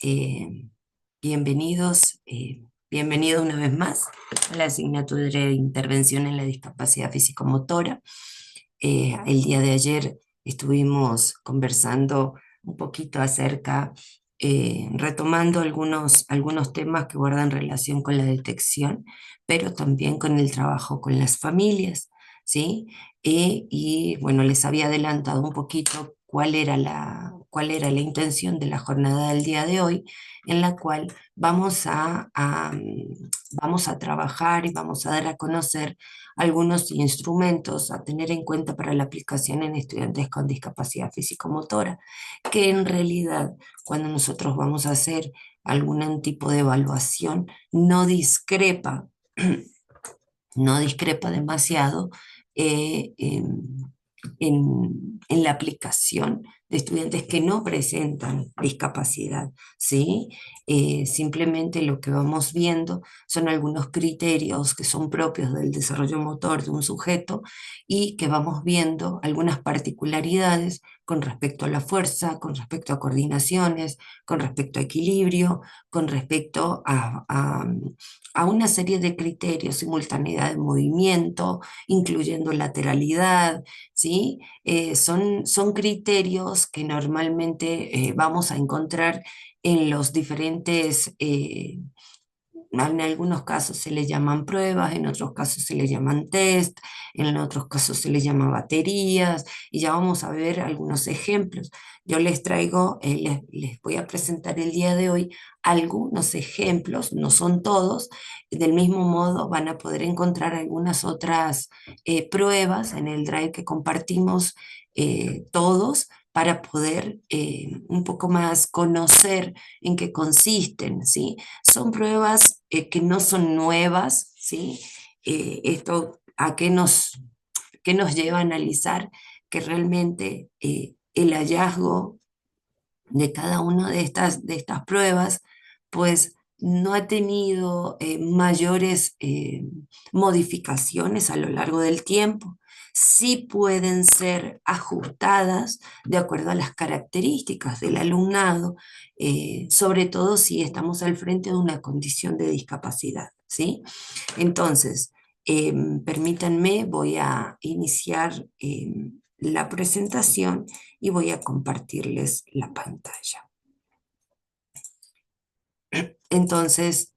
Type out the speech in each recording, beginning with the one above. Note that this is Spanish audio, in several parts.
Eh, bienvenidos, bienvenido una vez más a la asignatura de intervención en la discapacidad físico-motora. El día de ayer estuvimos conversando un poquito acerca, retomando algunos temas que guardan relación con la detección, pero también con el trabajo con las familias, ¿sí? Y bueno, les había adelantado un poquito cuál era la intención de la jornada del día de hoy, en la cual vamos a trabajar y vamos a dar a conocer algunos instrumentos a tener en cuenta para la aplicación en estudiantes con discapacidad físico-motora, que en realidad cuando nosotros vamos a hacer algún tipo de evaluación no discrepa, no discrepa demasiado en la aplicación de estudiantes que no presentan discapacidad, ¿sí? Simplemente lo que vamos viendo son algunos criterios que son propios del desarrollo motor de un sujeto y que vamos viendo algunas particularidades con respecto a la fuerza, con respecto a coordinaciones, con respecto a equilibrio, con respecto a una serie de criterios, simultaneidad de movimiento, incluyendo lateralidad, ¿sí? Son criterios que normalmente vamos a encontrar en los diferentes, en algunos casos se le llaman pruebas, en otros casos se le llaman test, en otros casos se le llama baterías, y ya vamos a ver algunos ejemplos. Yo les traigo, les voy a presentar el día de hoy algunos ejemplos, no son todos, del mismo modo van a poder encontrar algunas otras pruebas en el drive que compartimos todos para poder un poco más conocer en qué consisten, ¿sí? Son pruebas que no son nuevas, ¿sí? Esto a qué nos lleva a analizar que realmente el hallazgo de cada una de estas pruebas, pues no ha tenido mayores modificaciones a lo largo del tiempo. Sí pueden ser ajustadas de acuerdo a las características del alumnado, sobre todo si estamos al frente de una condición de discapacidad, ¿sí? Entonces, permítanme, voy a iniciar la presentación y voy a compartirles la pantalla. Entonces,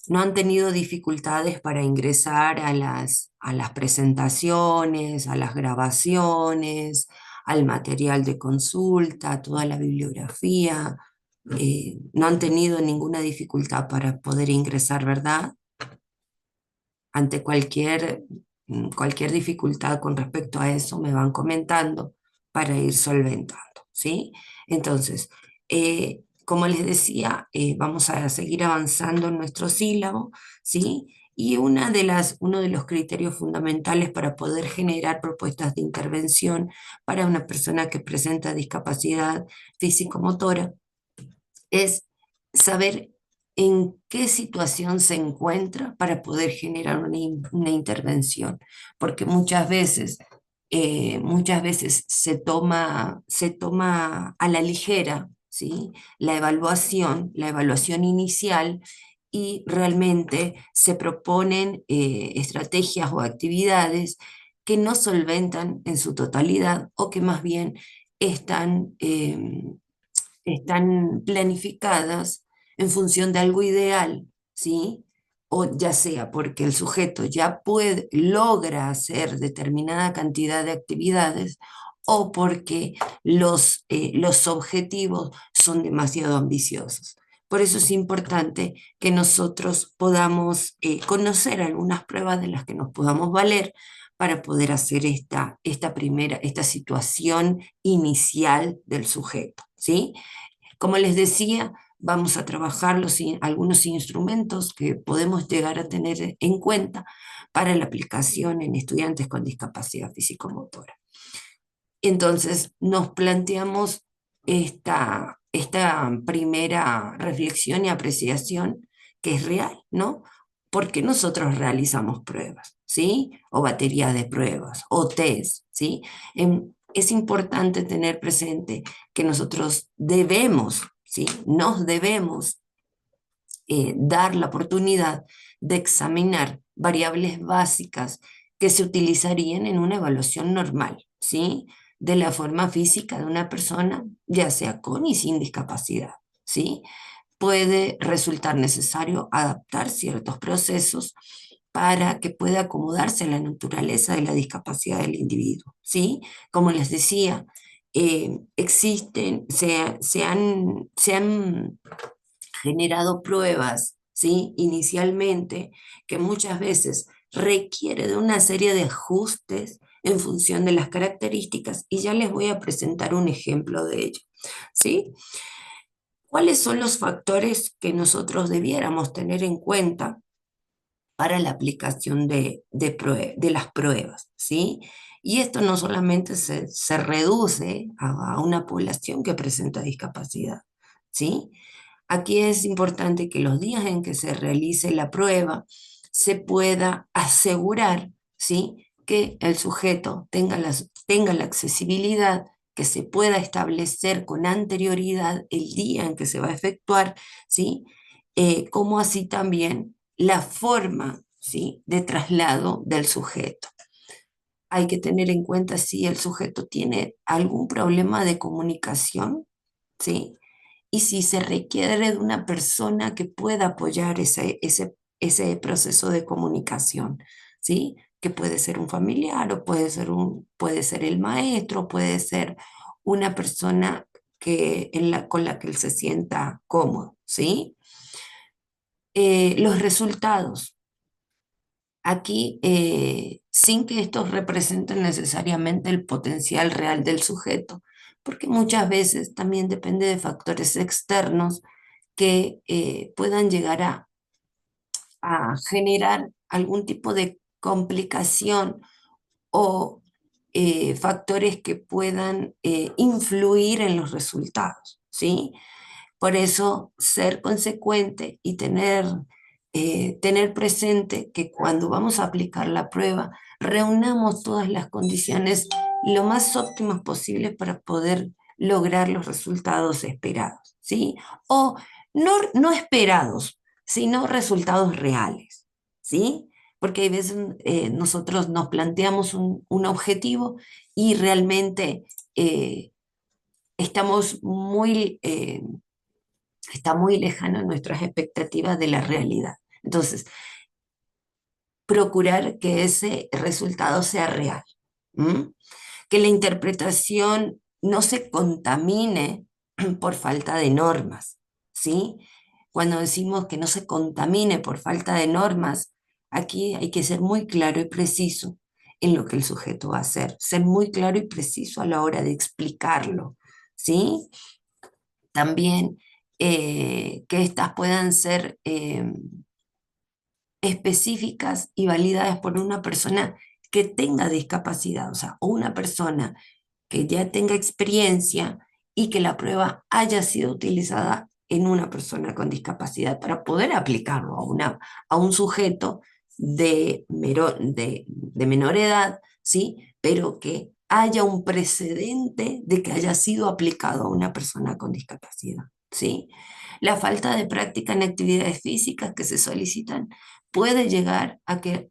no han tenido dificultades para ingresar a las presentaciones, a las grabaciones, al material de consulta, a toda la bibliografía. No han tenido ninguna dificultad para poder ingresar, ¿verdad? Ante cualquier dificultad con respecto a eso, me van comentando para ir solventando, ¿sí? Entonces, como les decía, vamos a seguir avanzando en nuestro sílabo, ¿sí? Y uno de los criterios fundamentales para poder generar propuestas de intervención para una persona que presenta discapacidad físico-motora es saber en qué situación se encuentra para poder generar una intervención, porque muchas veces se toma a la ligera, ¿sí? La evaluación inicial, y realmente se proponen estrategias o actividades que no solventan en su totalidad o que más bien están planificadas en función de algo ideal, ¿sí? O ya sea porque el sujeto ya logra hacer determinada cantidad de actividades, o porque los objetivos son demasiado ambiciosos. Por eso es importante que nosotros podamos conocer algunas pruebas de las que nos podamos valer para poder hacer esta situación inicial del sujeto, ¿sí? Como les decía, vamos a trabajar algunos instrumentos que podemos llegar a tener en cuenta para la aplicación en estudiantes con discapacidad físico-motora. Entonces, nos planteamos esta primera reflexión y apreciación, que es real, ¿no? Porque nosotros realizamos pruebas, ¿sí? O baterías de pruebas, o test, ¿sí? Es importante tener presente que nosotros debemos, ¿sí? Nos debemos dar la oportunidad de examinar variables básicas que se utilizarían en una evaluación normal, ¿sí? De la forma física de una persona, ya sea con y sin discapacidad, ¿sí? Puede resultar necesario adaptar ciertos procesos para que pueda acomodarse a la naturaleza de la discapacidad del individuo, ¿sí? Como les decía, existen, se han generado pruebas, ¿sí? Inicialmente, que muchas veces requiere de una serie de ajustes en función de las características, y ya les voy a presentar un ejemplo de ello, ¿sí? ¿Cuáles son los factores que nosotros debiéramos tener en cuenta para la aplicación de las pruebas, ¿sí? Y esto no solamente se reduce a una población que presenta discapacidad, ¿sí? Aquí es importante que los días en que se realice la prueba se pueda asegurar, ¿sí? Que el sujeto tenga la accesibilidad, que se pueda establecer con anterioridad el día en que se va a efectuar, ¿sí? Como así también la forma, ¿sí? De traslado del sujeto. Hay que tener en cuenta si el sujeto tiene algún problema de comunicación, ¿sí? Y si se requiere de una persona que pueda apoyar ese proceso de comunicación, ¿sí? Que puede ser un familiar o puede ser el maestro, puede ser una persona con la que él se sienta cómodo, ¿sí? Los resultados. Aquí, sin que estos representen necesariamente el potencial real del sujeto, porque muchas veces también depende de factores externos que puedan llegar a generar algún tipo de complicación o factores que puedan influir en los resultados, ¿sí? Por eso, ser consecuente y tener presente que cuando vamos a aplicar la prueba, reunamos todas las condiciones lo más óptimas posibles para poder lograr los resultados esperados, ¿sí? O no esperados, sino resultados reales, ¿sí? Porque hay veces nosotros nos planteamos un objetivo y realmente eh, estamos está muy lejano nuestras expectativas de la realidad. Entonces, procurar que ese resultado sea real, ¿m? Que la interpretación no se contamine por falta de normas, ¿sí? Cuando decimos que no se contamine por falta de normas, aquí hay que ser muy claro y preciso en lo que el sujeto va a hacer, ser muy claro y preciso a la hora de explicarlo, ¿sí? También que éstas puedan ser específicas y validadas por una persona que tenga discapacidad, o sea, o una persona que ya tenga experiencia y que la prueba haya sido utilizada en una persona con discapacidad para poder aplicarlo a un sujeto de menor edad, ¿sí? Pero que haya un precedente de que haya sido aplicado a una persona con discapacidad, ¿sí? La falta de práctica en actividades físicas que se solicitan puede llevar a que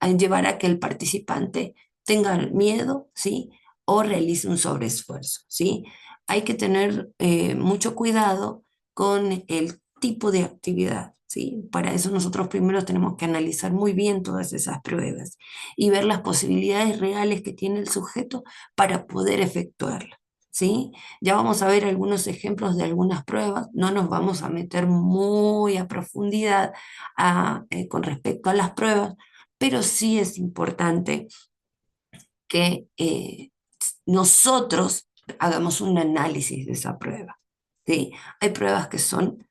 el participante tenga miedo, ¿sí? O realice un sobreesfuerzo, ¿sí? Hay que tener mucho cuidado con el tipo de actividad, ¿sí? Para eso nosotros primero tenemos que analizar muy bien todas esas pruebas y ver las posibilidades reales que tiene el sujeto para poder efectuarla, ¿sí? Ya vamos a ver algunos ejemplos de algunas pruebas, no nos vamos a meter muy a profundidad con respecto a las pruebas, pero sí es importante que nosotros hagamos un análisis de esa prueba, ¿sí? Hay pruebas que son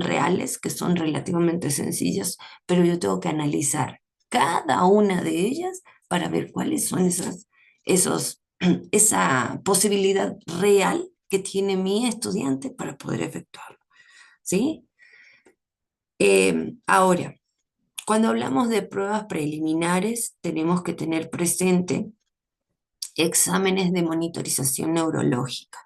reales, que son relativamente sencillas, pero yo tengo que analizar cada una de ellas para ver cuáles son esos, esa posibilidad real que tiene mi estudiante para poder efectuarlo, ¿sí? Ahora, cuando hablamos de pruebas preliminares, tenemos que tener presente exámenes de monitorización neurológica,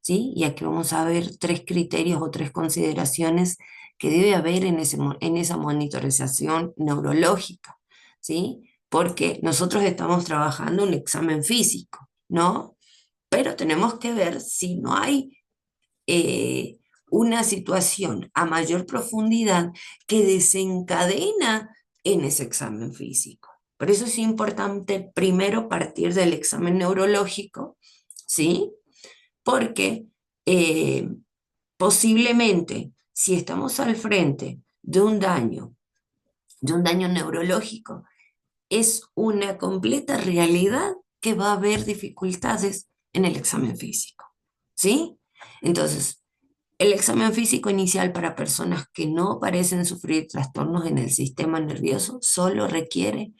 ¿sí? Y aquí vamos a ver tres criterios o tres consideraciones que debe haber en en esa monitorización neurológica, ¿sí? Porque nosotros estamos trabajando un examen físico, ¿no? Pero tenemos que ver si no hay eh, una situación a mayor profundidad que desencadena en ese examen físico. Por eso es importante primero partir del examen neurológico, ¿sí? Porque eh, posiblemente si estamos al frente de un daño neurológico, es una completa realidad que va a haber dificultades en el examen físico, ¿sí? Entonces, el examen físico inicial para personas que no parecen sufrir trastornos en el sistema nervioso solo requiere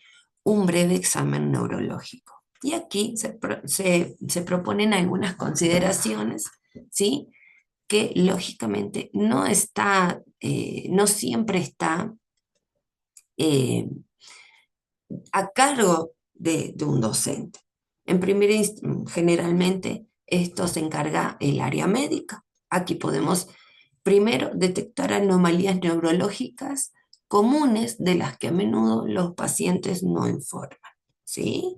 un breve examen neurológico. Y aquí se proponen algunas consideraciones, ¿sí? Que lógicamente no siempre está eh, a cargo de un docente. Generalmente esto se encarga el área médica. Aquí podemos primero detectar anomalías neurológicas comunes de las que a menudo los pacientes no informan, ¿sí?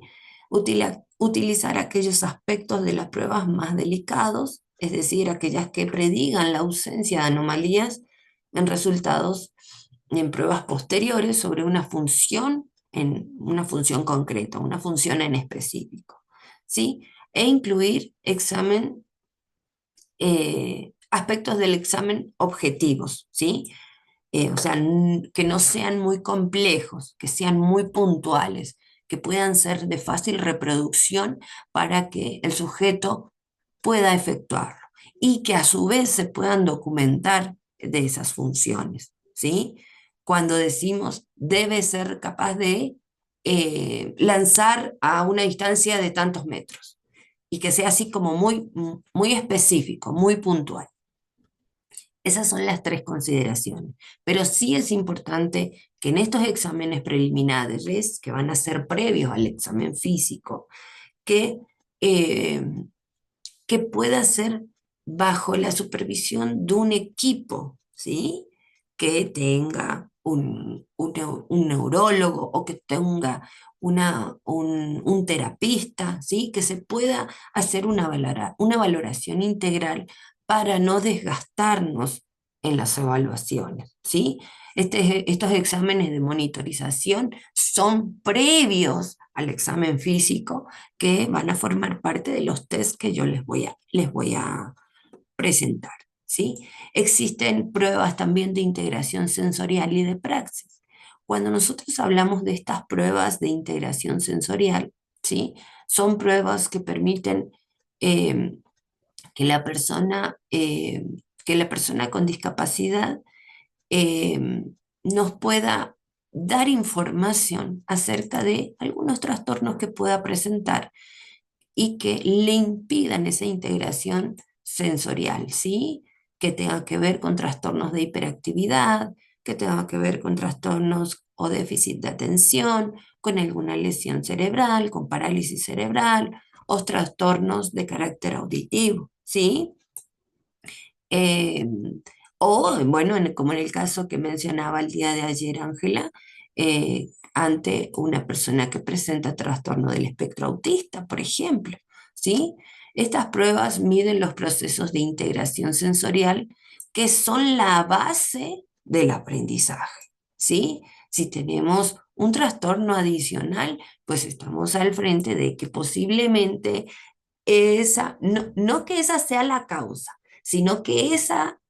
Utilizar aquellos aspectos de las pruebas más delicados, es decir, aquellas que predigan la ausencia de anomalías en resultados en pruebas posteriores sobre en una función concreta, una función en específico, ¿sí? E incluir aspectos del examen objetivos, ¿sí? O sea, que no sean muy complejos, que sean muy puntuales, que puedan ser de fácil reproducción para que el sujeto pueda efectuarlo y que a su vez se puedan documentar de esas funciones, ¿sí? Cuando decimos debe ser capaz de lanzar a una distancia de tantos metros y que sea así como muy específico, muy puntual. Esas son las tres consideraciones. Pero sí es importante que en estos exámenes preliminares, que van a ser previos al examen físico, que, eh, que pueda ser bajo la supervisión de un equipo, ¿sí? Que tenga un neurólogo o que tenga un terapista, ¿sí? Que se pueda hacer una valoración integral para no desgastarnos en las evaluaciones, ¿sí? Estos exámenes de monitorización son previos al examen físico que van a formar parte de los test que yo les voy a presentar, ¿sí? Existen pruebas también de integración sensorial y de praxis. Cuando nosotros hablamos de estas pruebas de integración sensorial, ¿sí? Son pruebas que permiten eh, que que la persona con discapacidad eh, nos pueda dar información acerca de algunos trastornos que pueda presentar y que le impidan esa integración sensorial, ¿sí? Que tenga que ver con trastornos de hiperactividad, que tenga que ver con trastornos o déficit de atención, con alguna lesión cerebral, con parálisis cerebral o trastornos de carácter auditivo, ¿sí? Eh, bueno, como en el caso que mencionaba el día de ayer, Ángela, ante una persona que presenta trastorno del espectro autista, por ejemplo, ¿sí? Estas pruebas miden los procesos de integración sensorial que son la base del aprendizaje, ¿sí? Si tenemos un trastorno adicional, pues estamos al frente de que posiblemente no que esa sea la causa, sino que esa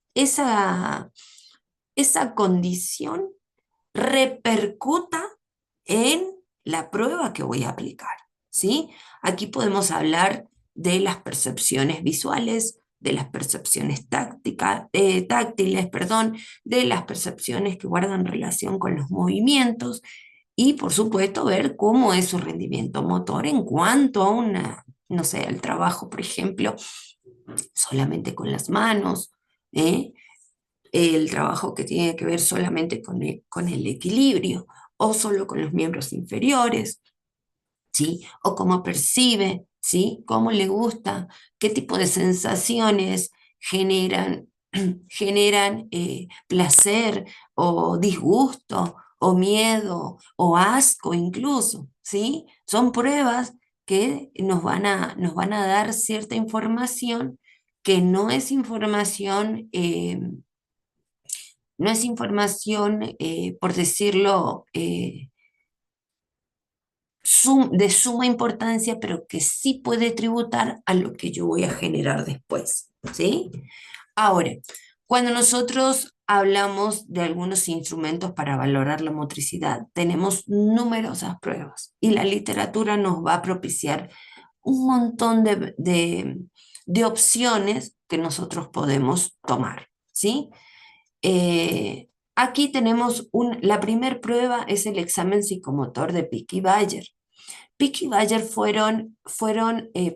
condición repercuta en la prueba que voy a aplicar, ¿sí? Aquí podemos hablar de las percepciones visuales, de las percepciones táctiles, perdón, de las percepciones que guardan relación con los movimientos y, por supuesto, ver cómo es su rendimiento motor en cuanto a no sé, el trabajo, por ejemplo, solamente con las manos, ¿eh? El trabajo que tiene que ver solamente con el equilibrio o solo con los miembros inferiores, ¿sí? O cómo percibe ¿sí? ¿Cómo le gusta? ¿Qué tipo de sensaciones generan, generan placer o disgusto o miedo o asco incluso, ¿sí? Son pruebas que nos van a dar cierta información que no es información, no es información, por decirlo, de suma importancia, pero que sí puede tributar a lo que yo voy a generar después, ¿sí? Ahora, cuando nosotros hablamos de algunos instrumentos para valorar la motricidad, tenemos numerosas pruebas y la literatura nos va a propiciar un montón de opciones que nosotros podemos tomar, ¿sí? Aquí tenemos la primer prueba es el examen psicomotor de Pick y Bayer. Pick y Bayer fueron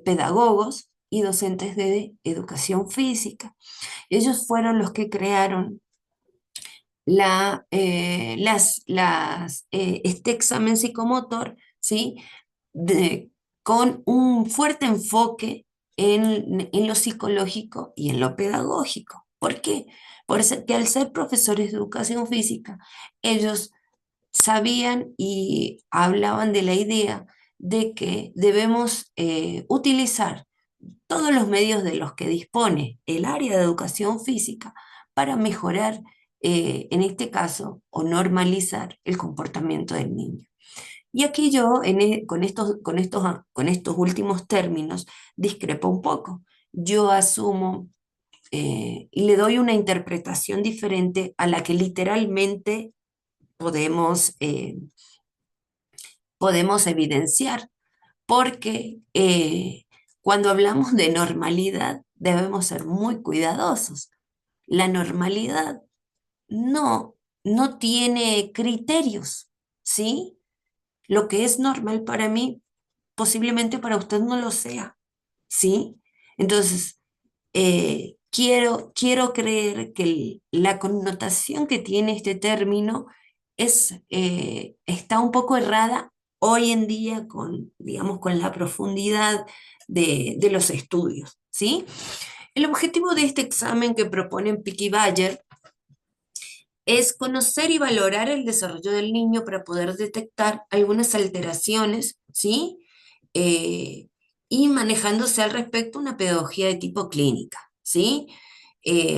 pedagogos y docentes de educación física. Ellos fueron los que crearon este examen psicomotor, ¿sí? De- con un fuerte enfoque en lo psicológico y en lo pedagógico. ¿Por qué? Porque al ser profesores de educación física, ellos sabían y hablaban de la idea de que debemos utilizar todos los medios de los que dispone el área de educación física para mejorar, en este caso, o normalizar el comportamiento del niño. Y aquí yo, con estos últimos términos, discrepo un poco. Yo asumo y le doy una interpretación diferente a la que literalmente podemos, podemos evidenciar, porque cuando hablamos de normalidad debemos ser muy cuidadosos. La normalidad no, no tiene criterios, ¿sí? Lo que es normal para mí, posiblemente para usted no lo sea, ¿sí? Entonces, quiero creer que la connotación que tiene este término está un poco errada hoy en día con, digamos, con la profundidad de los estudios, ¿sí? El objetivo de este examen que proponen Pick y Bayer es conocer y valorar el desarrollo del niño para poder detectar algunas alteraciones, ¿sí? Eh, y manejándose al respecto una pedagogía de tipo clínica, ¿sí?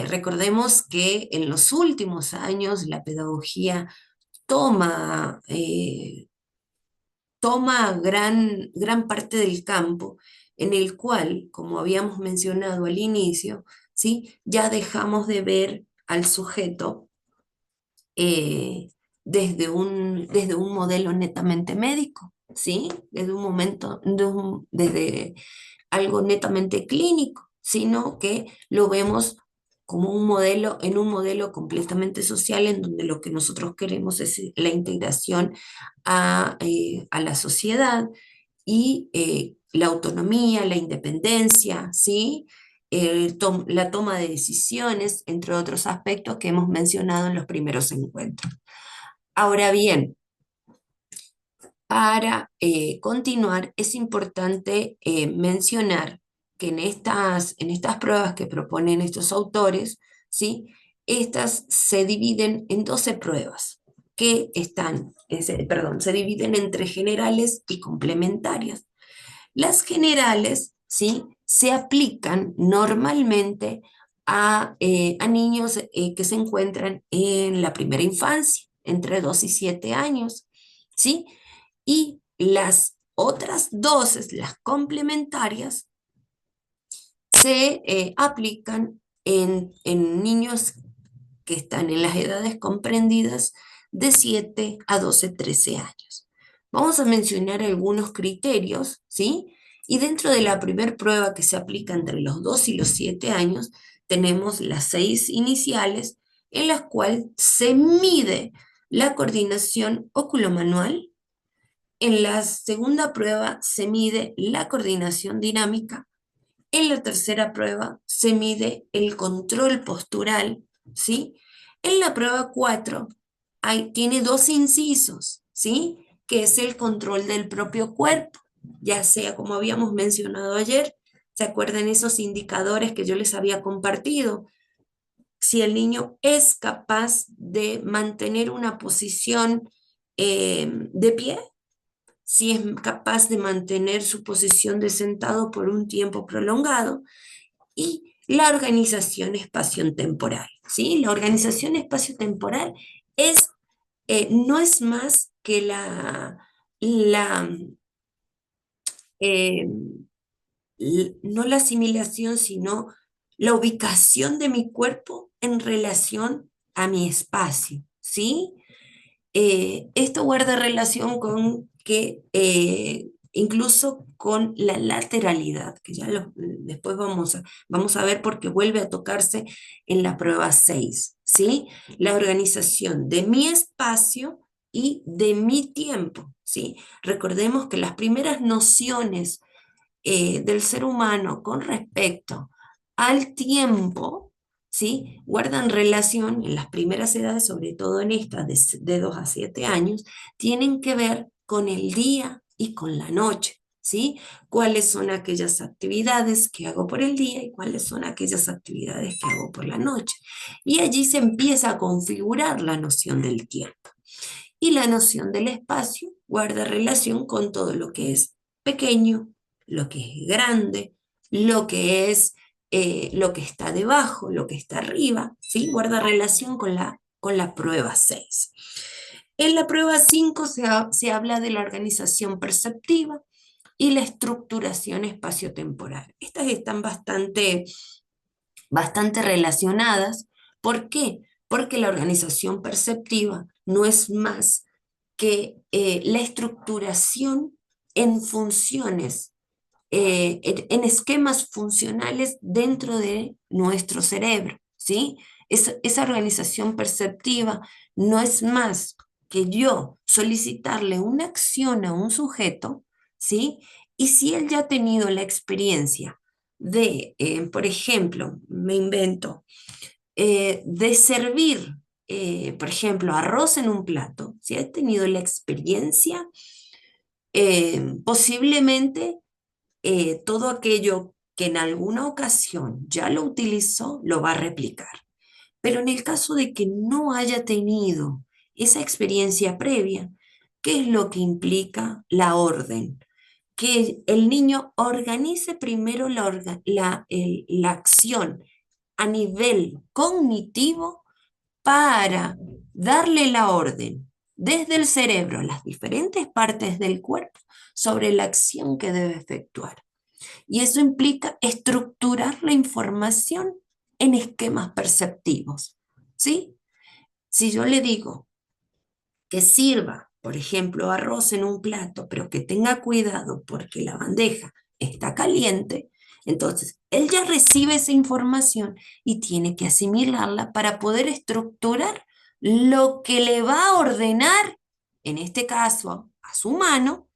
Recordemos que en los últimos años la pedagogía toma, toma gran parte del campo en el cual, como habíamos mencionado al inicio, ¿sí? Ya dejamos de ver al sujeto eh, desde un modelo netamente médico, ¿sí? Desde un momento, desde algo netamente clínico, sino que lo vemos como un modelo, en un modelo completamente social, en donde lo que nosotros queremos es la integración a la sociedad y la autonomía, la independencia, ¿sí? La toma de decisiones, entre otros aspectos que hemos mencionado en los primeros encuentros. Ahora bien, para continuar, es importante mencionar que en estas pruebas que proponen estos autores, ¿sí? Estas se dividen en 12 pruebas que perdón, se dividen entre generales y complementarias. Las generales, ¿sí? Se aplican normalmente a niños que se encuentran en la primera infancia, entre 2 y 7 años, ¿sí? Y las otras 12, las complementarias, se aplican en niños que están en las edades comprendidas de 7 a 12, 13 años. Vamos a mencionar algunos criterios, ¿sí? Y dentro de la primera prueba que se aplica entre los 2 y los 7 años, tenemos las 6 iniciales en las cuales se mide la coordinación oculomanual. En la segunda prueba se mide la coordinación dinámica. En la tercera prueba se mide el control postural, ¿sí? En la prueba 4 tiene dos incisos, ¿sí? Que es el control del propio cuerpo. ya sea como habíamos mencionado ayer, ¿se acuerdan esos indicadores que yo les había compartido? Si el niño es capaz de mantener una posición de pie, si es capaz de mantener su posición de sentado por un tiempo prolongado, y la organización espacio-temporal, ¿sí? La organización espacio-temporal es, no es más que la eh, no la asimilación, sino la ubicación de mi cuerpo en relación a mi espacio, ¿sí? Esto guarda relación con que incluso con la lateralidad, que ya después vamos a ver porque vuelve a tocarse en la prueba 6, ¿sí? La organización de mi espacio y de mi tiempo, ¿sí? Recordemos que las primeras nociones del ser humano con respecto al tiempo, ¿sí? Guardan relación en las primeras edades, sobre todo en estas de 2 a 7 años, tienen que ver con el día y con la noche, ¿sí? ¿Cuáles son aquellas actividades que hago por el día y cuáles son aquellas actividades que hago por la noche? Y allí se empieza a configurar la noción del tiempo. Y la noción del espacio guarda relación con todo lo que es pequeño, lo que es grande, lo que es lo que está debajo, lo que está arriba, ¿sí? Guarda relación con la prueba 6. En la prueba 5 se habla de la organización perceptiva y la estructuración espaciotemporal. Estas están bastante relacionadas. ¿Por qué? Porque la organización perceptiva no es más que la estructuración en funciones, en esquemas funcionales dentro de nuestro cerebro, ¿sí? Esa organización perceptiva no es más que yo solicitarle una acción a un sujeto, ¿sí? Y si él ya ha tenido la experiencia de, por ejemplo, me invento, de servir, por ejemplo, arroz en un plato, si ha tenido la experiencia, posiblemente todo aquello que en alguna ocasión ya lo utilizó, lo va a replicar. Pero en el caso de que no haya tenido esa experiencia previa, ¿qué es lo que implica la orden? Que el niño organice primero la acción a nivel cognitivo para darle la orden desde el cerebro a las diferentes partes del cuerpo sobre la acción que debe efectuar. Y eso implica estructurar la información en esquemas perceptivos, ¿sí? Si yo le digo que sirva, por ejemplo, arroz en un plato, pero que tenga cuidado porque la bandeja está caliente, entonces él ya recibe esa información y tiene que asimilarla para poder estructurar lo que le va a ordenar, en este caso, a su mano,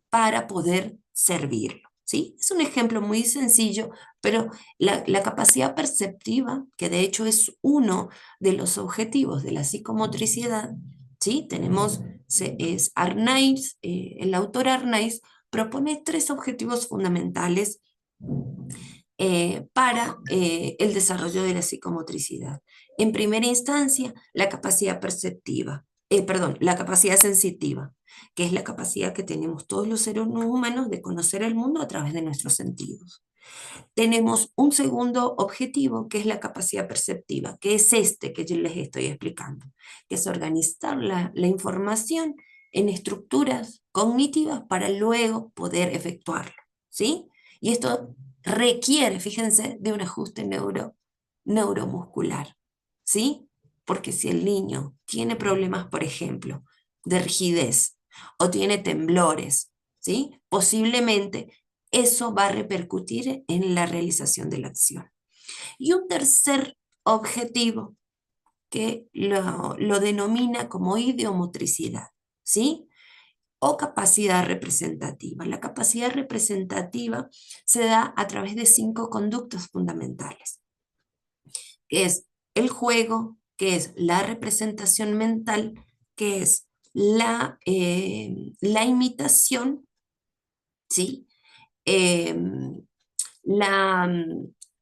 para poder servirlo. ¿Sí? Es un ejemplo muy sencillo, pero la capacidad perceptiva, que de hecho es uno de los objetivos de la psicomotricidad, ¿sí? Tenemos, es Arnaiz, el autor Arnaiz propone 3 objetivos fundamentales para el desarrollo de la psicomotricidad. En primera instancia, la capacidad perceptiva, perdón, la capacidad sensitiva, que es la capacidad que tenemos todos los seres humanos de conocer el mundo a través de nuestros sentidos. Tenemos un segundo objetivo, que es la capacidad perceptiva, que es este que yo les estoy explicando, que es organizar la información en estructuras cognitivas para luego poder efectuarlo, ¿sí? Y esto requiere, fíjense, de un ajuste neuromuscular, ¿sí? Porque si el niño tiene problemas, por ejemplo, de rigidez o tiene temblores, ¿sí? Posiblemente eso va a repercutir en la realización de la acción. Y un tercer objetivo que lo denomina como ideomotricidad, ¿sí? O capacidad representativa. La capacidad representativa se da a través de 5 conductas fundamentales, que es el juego, que es la representación mental, que es la imitación, ¿sí? Em,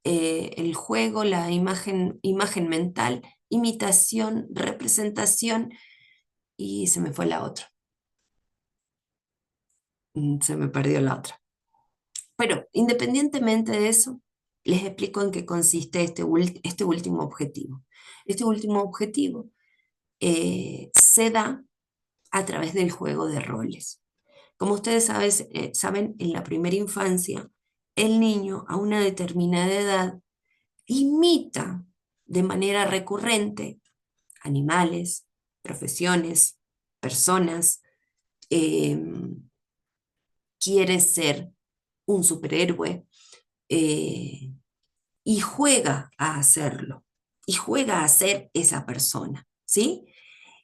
el juego, la imagen mental, imitación, representación, y se me fue la otra. Se me perdió la otra. Pero independientemente de eso, les explico en qué consiste este último objetivo. Este último objetivo se da a través del juego de roles. Como ustedes saben, en la primera infancia, el niño a una determinada edad imita de manera recurrente animales, profesiones, personas, eh, quiere ser un superhéroe, eh, y juega a hacerlo, y juega a ser esa persona, ¿sí?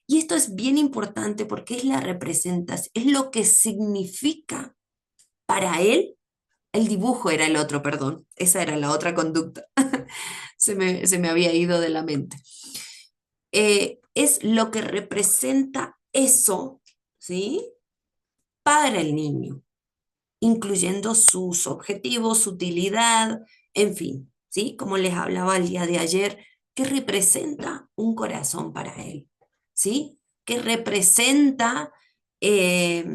Y esto es bien importante porque es la representación, es lo que significa para él. El dibujo era el otro, perdón, esa era la otra conducta. Se me había ido de la mente. Es lo que representa eso, ¿sí? Para el niño, incluyendo sus objetivos, su utilidad, en fin, ¿sí? Como les hablaba el día de ayer, ¿qué representa un corazón para él? ¿Sí? ¿Qué representa, eh,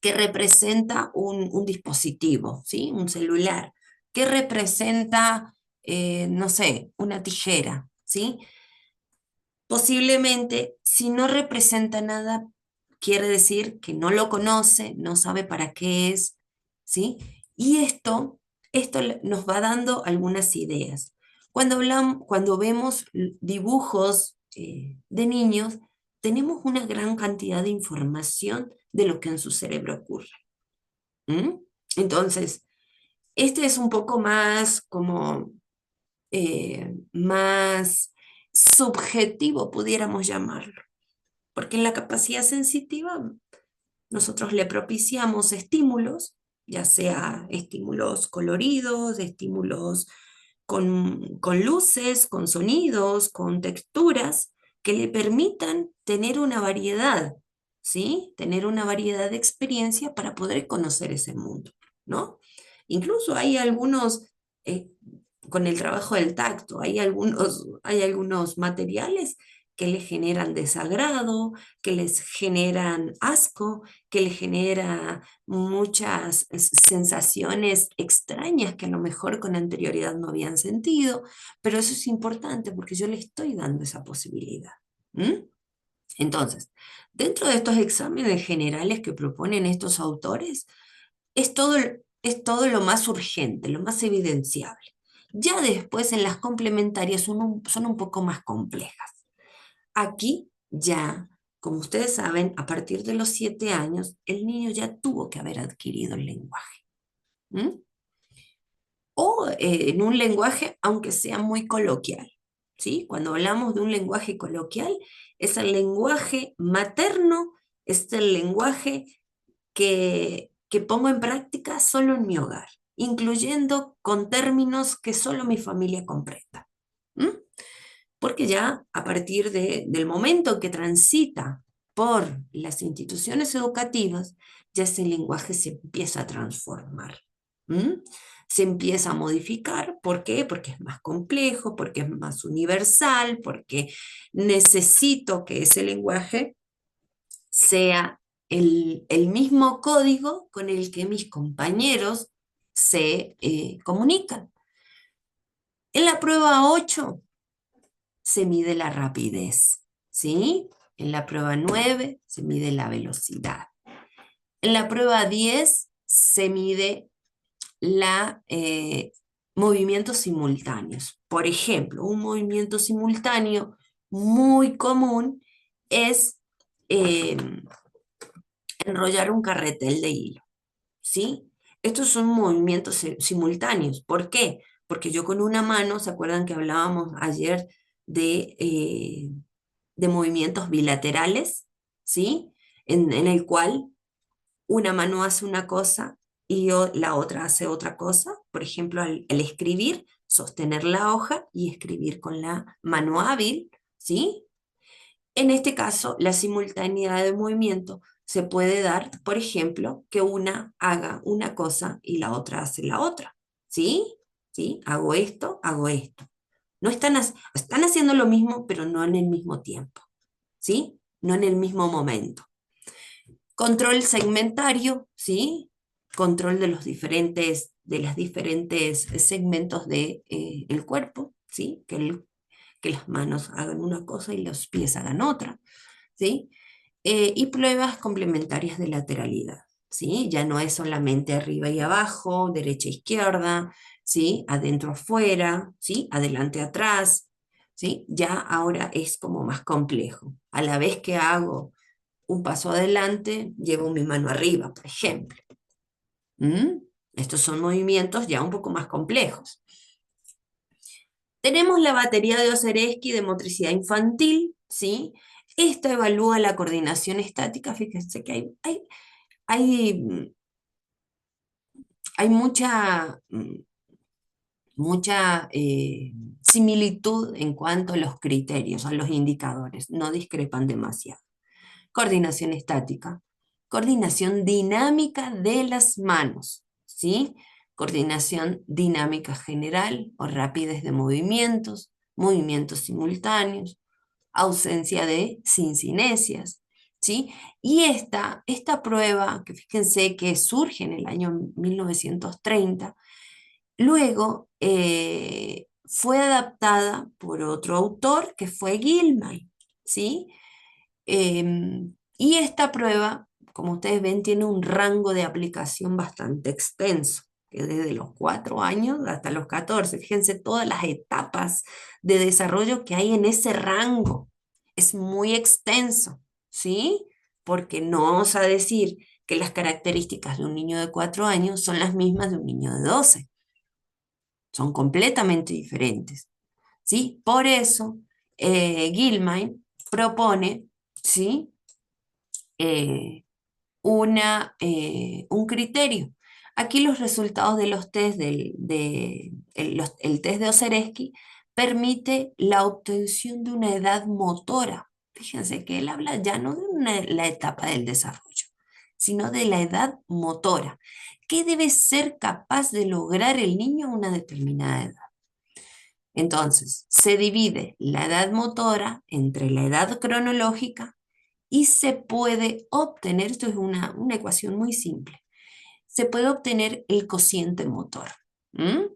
qué representa un dispositivo? ¿Sí? Un celular. ¿Qué representa, no sé, una tijera? ¿Sí? Posiblemente, si no representa nada, quiere decir que no lo conoce, no sabe para qué es, ¿sí? Y esto nos va dando algunas ideas. Cuando vemos dibujos de niños, tenemos una gran cantidad de información de lo que en su cerebro ocurre. ¿Mm? Entonces, este es un poco más como más subjetivo, pudiéramos llamarlo, porque en la capacidad sensitiva nosotros le propiciamos estímulos, ya sea estímulos coloridos, estímulos con luces, con sonidos, con texturas, que le permitan tener una variedad, ¿sí? Tener una variedad de experiencia para poder conocer ese mundo, ¿no? Incluso hay algunos, eh, con el trabajo del tacto, hay algunos materiales que les generan desagrado, que les generan asco, que les genera muchas sensaciones extrañas que a lo mejor con anterioridad no habían sentido, pero eso es importante porque yo le estoy dando esa posibilidad. ¿Mm? Entonces, dentro de estos exámenes generales que proponen estos autores, es todo lo más urgente, lo más evidenciable. Ya después en las complementarias son un poco más complejas. Aquí ya, como ustedes saben, a partir de los 7 años, el niño ya tuvo que haber adquirido el lenguaje. ¿M? O en un lenguaje, aunque sea muy coloquial. ¿Sí? Cuando hablamos de un lenguaje coloquial, es el lenguaje materno, es el lenguaje que pongo en práctica solo en mi hogar, incluyendo con términos que solo mi familia comprenda. ¿M? Porque ya a partir del momento que transita por las instituciones educativas, ya ese lenguaje se empieza a transformar. ¿M? Se empieza a modificar. ¿Por qué? Porque es más complejo, porque es más universal, porque necesito que ese lenguaje sea el mismo código con el que mis compañeros se comunican. En la prueba 8 se mide la rapidez, ¿sí? En la prueba 9 se mide la velocidad. En la prueba 10 se mide la movimientos simultáneos. Por ejemplo, un movimiento simultáneo muy común es eh, enrollar un carretel de hilo, ¿sí? Estos son movimientos simultáneos. ¿Por qué? Porque yo con una mano, ¿se acuerdan que hablábamos ayer de movimientos bilaterales? ¿Sí? En el cual una mano hace una cosa y la otra hace otra cosa. Por ejemplo, al escribir, sostener la hoja y escribir con la mano hábil, ¿sí? En este caso, la simultaneidad de movimiento se puede dar, por ejemplo, que una haga una cosa y la otra hace la otra. ¿Sí? ¿Sí? Hago esto, hago esto. No están haciendo lo mismo, pero no en el mismo tiempo. ¿Sí? No en el mismo momento. Control segmentario, ¿sí? Control de de las diferentes segmentos de, el cuerpo, ¿sí? Que las manos hagan una cosa y los pies hagan otra, ¿sí? Y pruebas complementarias de lateralidad, ¿sí? Ya no es solamente arriba y abajo, derecha e izquierda, ¿sí? Adentro afuera, ¿sí? Adelante atrás, ¿sí? Ya ahora es como más complejo. A la vez que hago un paso adelante, llevo mi mano arriba, por ejemplo. ¿Mm? Estos son movimientos ya un poco más complejos. Tenemos la batería de Oseresky de motricidad infantil, ¿sí? Esta evalúa la coordinación estática. Fíjense que hay, hay mucha similitud en cuanto a los criterios, a los indicadores, no discrepan demasiado. Coordinación estática, coordinación dinámica de las manos, ¿sí? Coordinación dinámica general o rapidez de movimientos, movimientos simultáneos, ausencia de sincinesias, ¿sí? Y esta prueba, que fíjense que surge en el año 1930, luego fue adaptada por otro autor que fue Gilman, ¿sí? Y esta prueba, como ustedes ven, tiene un rango de aplicación bastante extenso, que desde los 4 años hasta los 14. Fíjense todas las etapas de desarrollo que hay en ese rango. Es muy extenso, ¿sí? Porque no vamos a decir que las características de un niño de 4 años son las mismas de un niño de 12. Son completamente diferentes, ¿sí? Por eso, Gilman propone, ¿sí? eh, un criterio. Aquí los resultados de los test el test de Oseresky permite la obtención de una edad motora. Fíjense que él habla ya no de la etapa del desarrollo, sino de la edad motora. ¿Qué debe ser capaz de lograr el niño a una determinada edad? Entonces, se divide la edad motora entre la edad cronológica y se puede obtener, esto es una ecuación muy simple, se puede obtener el cociente motor. ¿M?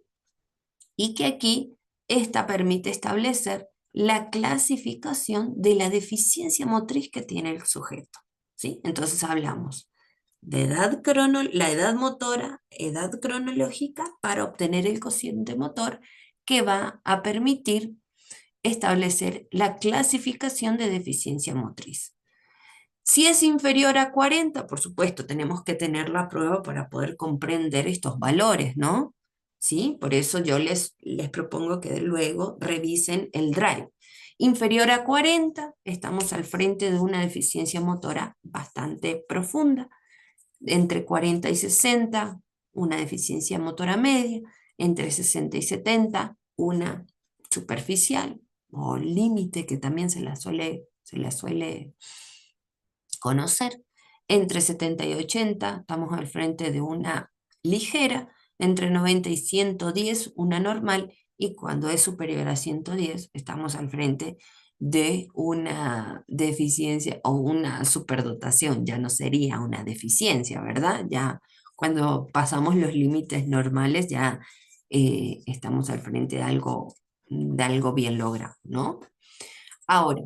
Y que aquí esta permite establecer la clasificación de la deficiencia motriz que tiene el sujeto. ¿Sí? Entonces hablamos de la edad motora, edad cronológica, para obtener el cociente motor que va a permitir establecer la clasificación de deficiencia motriz. Si es inferior a 40, por supuesto, tenemos que tener la prueba para poder comprender estos valores, ¿no? ¿Sí? Por eso yo les propongo que luego revisen el drive. Inferior a 40, estamos al frente de una deficiencia motora bastante profunda. Entre 40 y 60, una deficiencia motora media. Entre 60 y 70, una superficial o límite, que también se la suele conocer. Entre 70 y 80 estamos al frente de una ligera, entre 90 y 110 una normal, y cuando es superior a 110 estamos al frente de una deficiencia o una superdotación. Ya no sería una deficiencia, ¿verdad? Ya cuando pasamos los límites normales ya estamos al frente de algo bien logrado, ¿no? Ahora,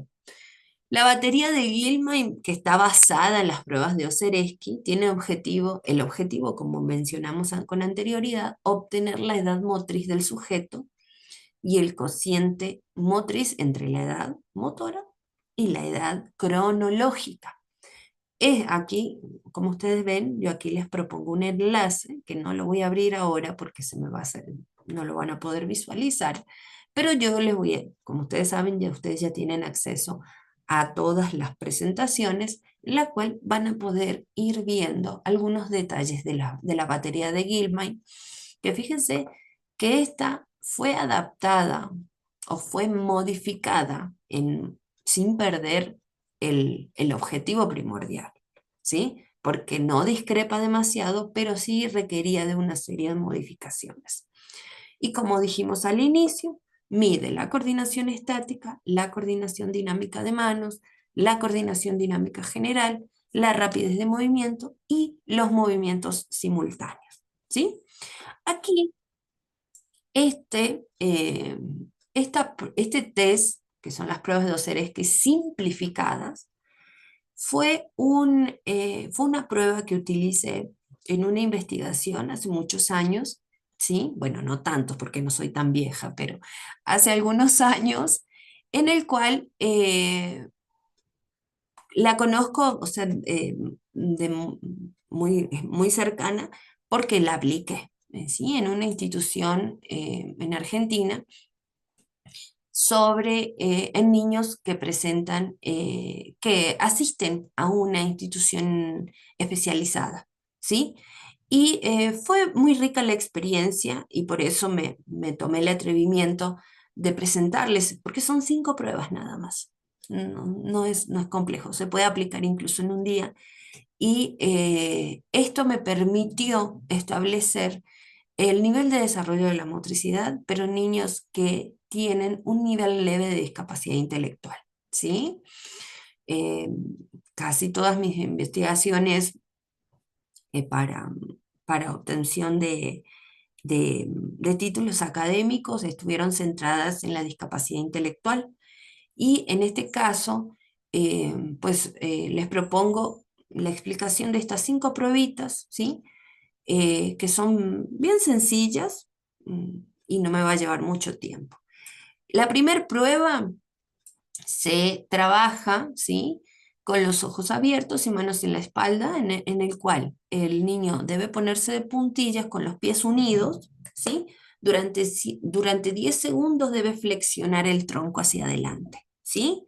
la batería de Gilman, que está basada en las pruebas de Oseresky, tiene el objetivo, como mencionamos con anterioridad, obtener la edad motriz del sujeto y el cociente motriz entre la edad motora y la edad cronológica. Es aquí, como ustedes ven, yo aquí les propongo un enlace que no lo voy a abrir ahora porque se me va a hacer, no lo van a poder visualizar, pero yo les voy a, como ustedes saben, ya ustedes ya tienen acceso a todas las presentaciones, en la cual van a poder ir viendo algunos detalles de la batería de Gilman, que fíjense que esta fue adaptada o fue modificada sin perder el objetivo primordial, ¿sí? Porque no discrepa demasiado, pero sí requería de una serie de modificaciones. Y como dijimos al inicio, mide la coordinación estática, la coordinación dinámica de manos, la coordinación dinámica general, la rapidez de movimiento y los movimientos simultáneos, ¿sí? Aquí, este test, que son las pruebas de Osereskí simplificadas, fue una prueba que utilicé en una investigación hace muchos años, ¿sí? Bueno, no tantos porque no soy tan vieja, pero hace algunos años, en el cual la conozco, o sea, muy cercana, porque la apliqué, ¿sí? En una institución en Argentina en niños que presentan, que asisten a una institución especializada, ¿sí? Y fue muy rica la experiencia y por eso me tomé el atrevimiento de presentarles, porque son 5 pruebas nada más. No es complejo, se puede aplicar incluso en un día. Y esto me permitió establecer el nivel de desarrollo de la motricidad, pero en niños que tienen un nivel leve de discapacidad intelectual, ¿sí? Eh, Casi todas mis investigaciones eh, para, para obtención de títulos académicos estuvieron centradas en la discapacidad intelectual y en este caso, les propongo la explicación de estas 5 pruebitas, ¿sí? Que son bien sencillas y no me va a llevar mucho tiempo. La primera prueba se trabaja, ¿sí? Con los ojos abiertos y manos en la espalda, en el cual el niño debe ponerse de puntillas con los pies unidos, ¿sí? Durante 10 segundos debe flexionar el tronco hacia adelante, ¿sí?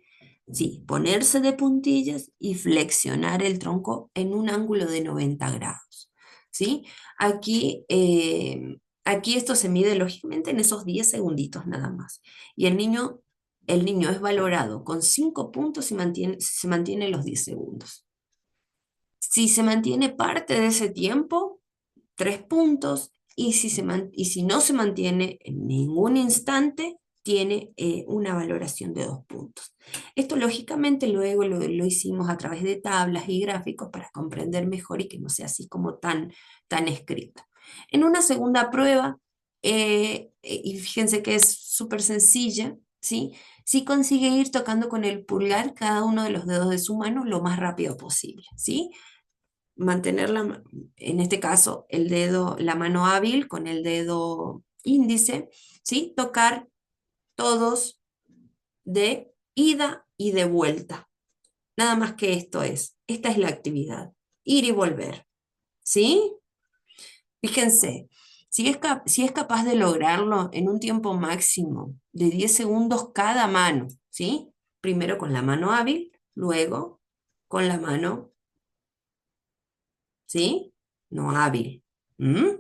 Sí, ponerse de puntillas y flexionar el tronco en un ángulo de 90 grados, ¿sí? Aquí esto se mide lógicamente en esos 10 segunditos nada más. Y el niño es valorado con 5 puntos y se mantiene los 10 segundos. Si se mantiene parte de ese tiempo, 3 puntos, y si no se mantiene en ningún instante, tiene una valoración de 2 puntos. Esto lógicamente luego lo hicimos a través de tablas y gráficos para comprender mejor y que no sea así como tan escrito. En una segunda prueba, y fíjense que es súper sencilla, ¿sí? Sí consigue ir tocando con el pulgar cada uno de los dedos de su mano lo más rápido posible, ¿sí? Mantener en este caso, la mano hábil con el dedo índice, ¿sí? Tocar todos de ida y de vuelta. Nada más que esta es la actividad, ir y volver, ¿sí? Fíjense, si es capaz de lograrlo en un tiempo máximo de 10 segundos cada mano, ¿sí? Primero con la mano hábil, luego con la mano, ¿sí? No hábil. ¿Mm?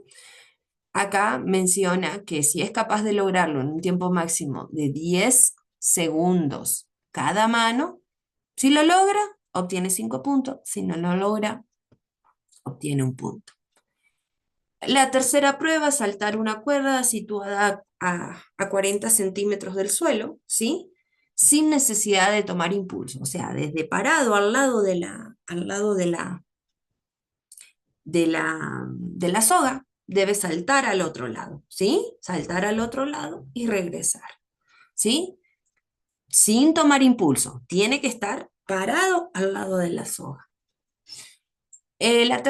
Acá menciona que si es capaz de lograrlo en un tiempo máximo de 10 segundos cada mano, si lo logra, obtiene 5 puntos, si no lo logra, obtiene un punto. La tercera prueba, saltar una cuerda situada a 40 centímetros del suelo, ¿sí? Sin necesidad de tomar impulso, o sea, desde parado al lado de la soga, debe saltar al otro lado, ¿sí? Saltar al otro lado y regresar, ¿sí? Sin tomar impulso, tiene que estar parado al lado de la soga. La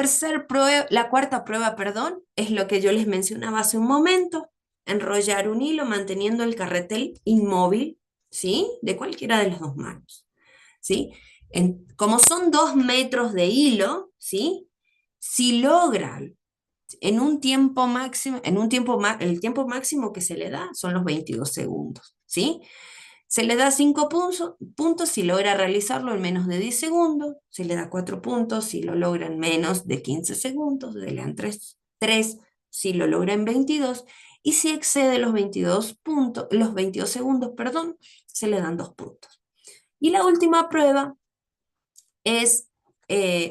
cuarta prueba, perdón, es lo que yo les mencionaba hace un momento, enrollar un hilo manteniendo el carretel inmóvil, ¿sí? De cualquiera de las dos manos, ¿sí? Como son 2 metros de hilo, ¿sí? Si logran el tiempo máximo que se le da son los 22 segundos, ¿sí? Se le da 5 puntos si logra realizarlo en menos de 10 segundos, se le da 4 puntos si lo logra en menos de 15 segundos, se le dan 3 si lo logra en 22, y si excede los 22 segundos, perdón, se le dan 2 puntos. Y la última prueba es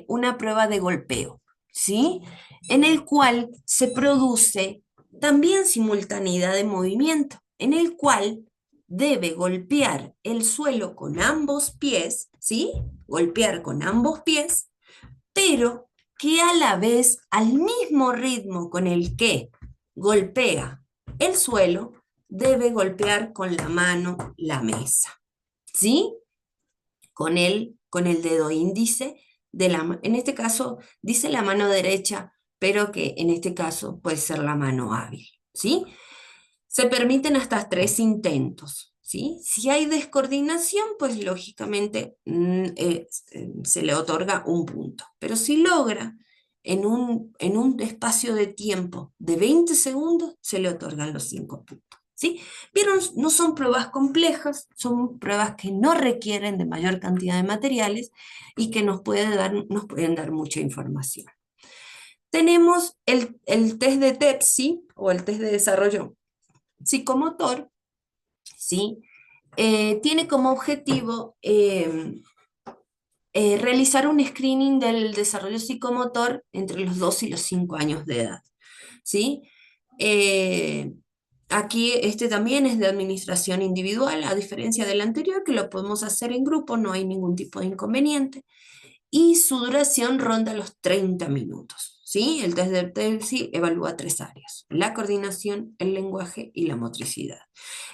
una prueba de golpeo, ¿sí? En el cual se produce también simultaneidad de movimiento, en el cual debe golpear el suelo con ambos pies, ¿sí? Golpear con ambos pies, pero que a la vez, al mismo ritmo con el que golpea el suelo, debe golpear con la mano la mesa, ¿sí? Con el dedo índice en este caso dice la mano derecha, pero que en este caso puede ser la mano hábil, ¿sí? Se permiten hasta 3 intentos, ¿sí? Si hay descoordinación, pues lógicamente se le otorga un punto. Pero si logra en un espacio de tiempo de 20 segundos, se le otorgan los 5 puntos, ¿sí? Pero no son pruebas complejas, son pruebas que no requieren de mayor cantidad de materiales y que nos pueden dar mucha información. Tenemos el test de TEPSI o el test de desarrollo psicomotor, ¿sí? Tiene como objetivo realizar un screening del desarrollo psicomotor entre los 2 y los 5 años de edad, ¿sí? Eh, Aquí este también es de administración individual, a diferencia del anterior, que lo podemos hacer en grupo, no hay ningún tipo de inconveniente. Y su duración ronda los 30 minutos. ¿Sí? El test de TEPSI evalúa 3 áreas: la coordinación, el lenguaje y la motricidad.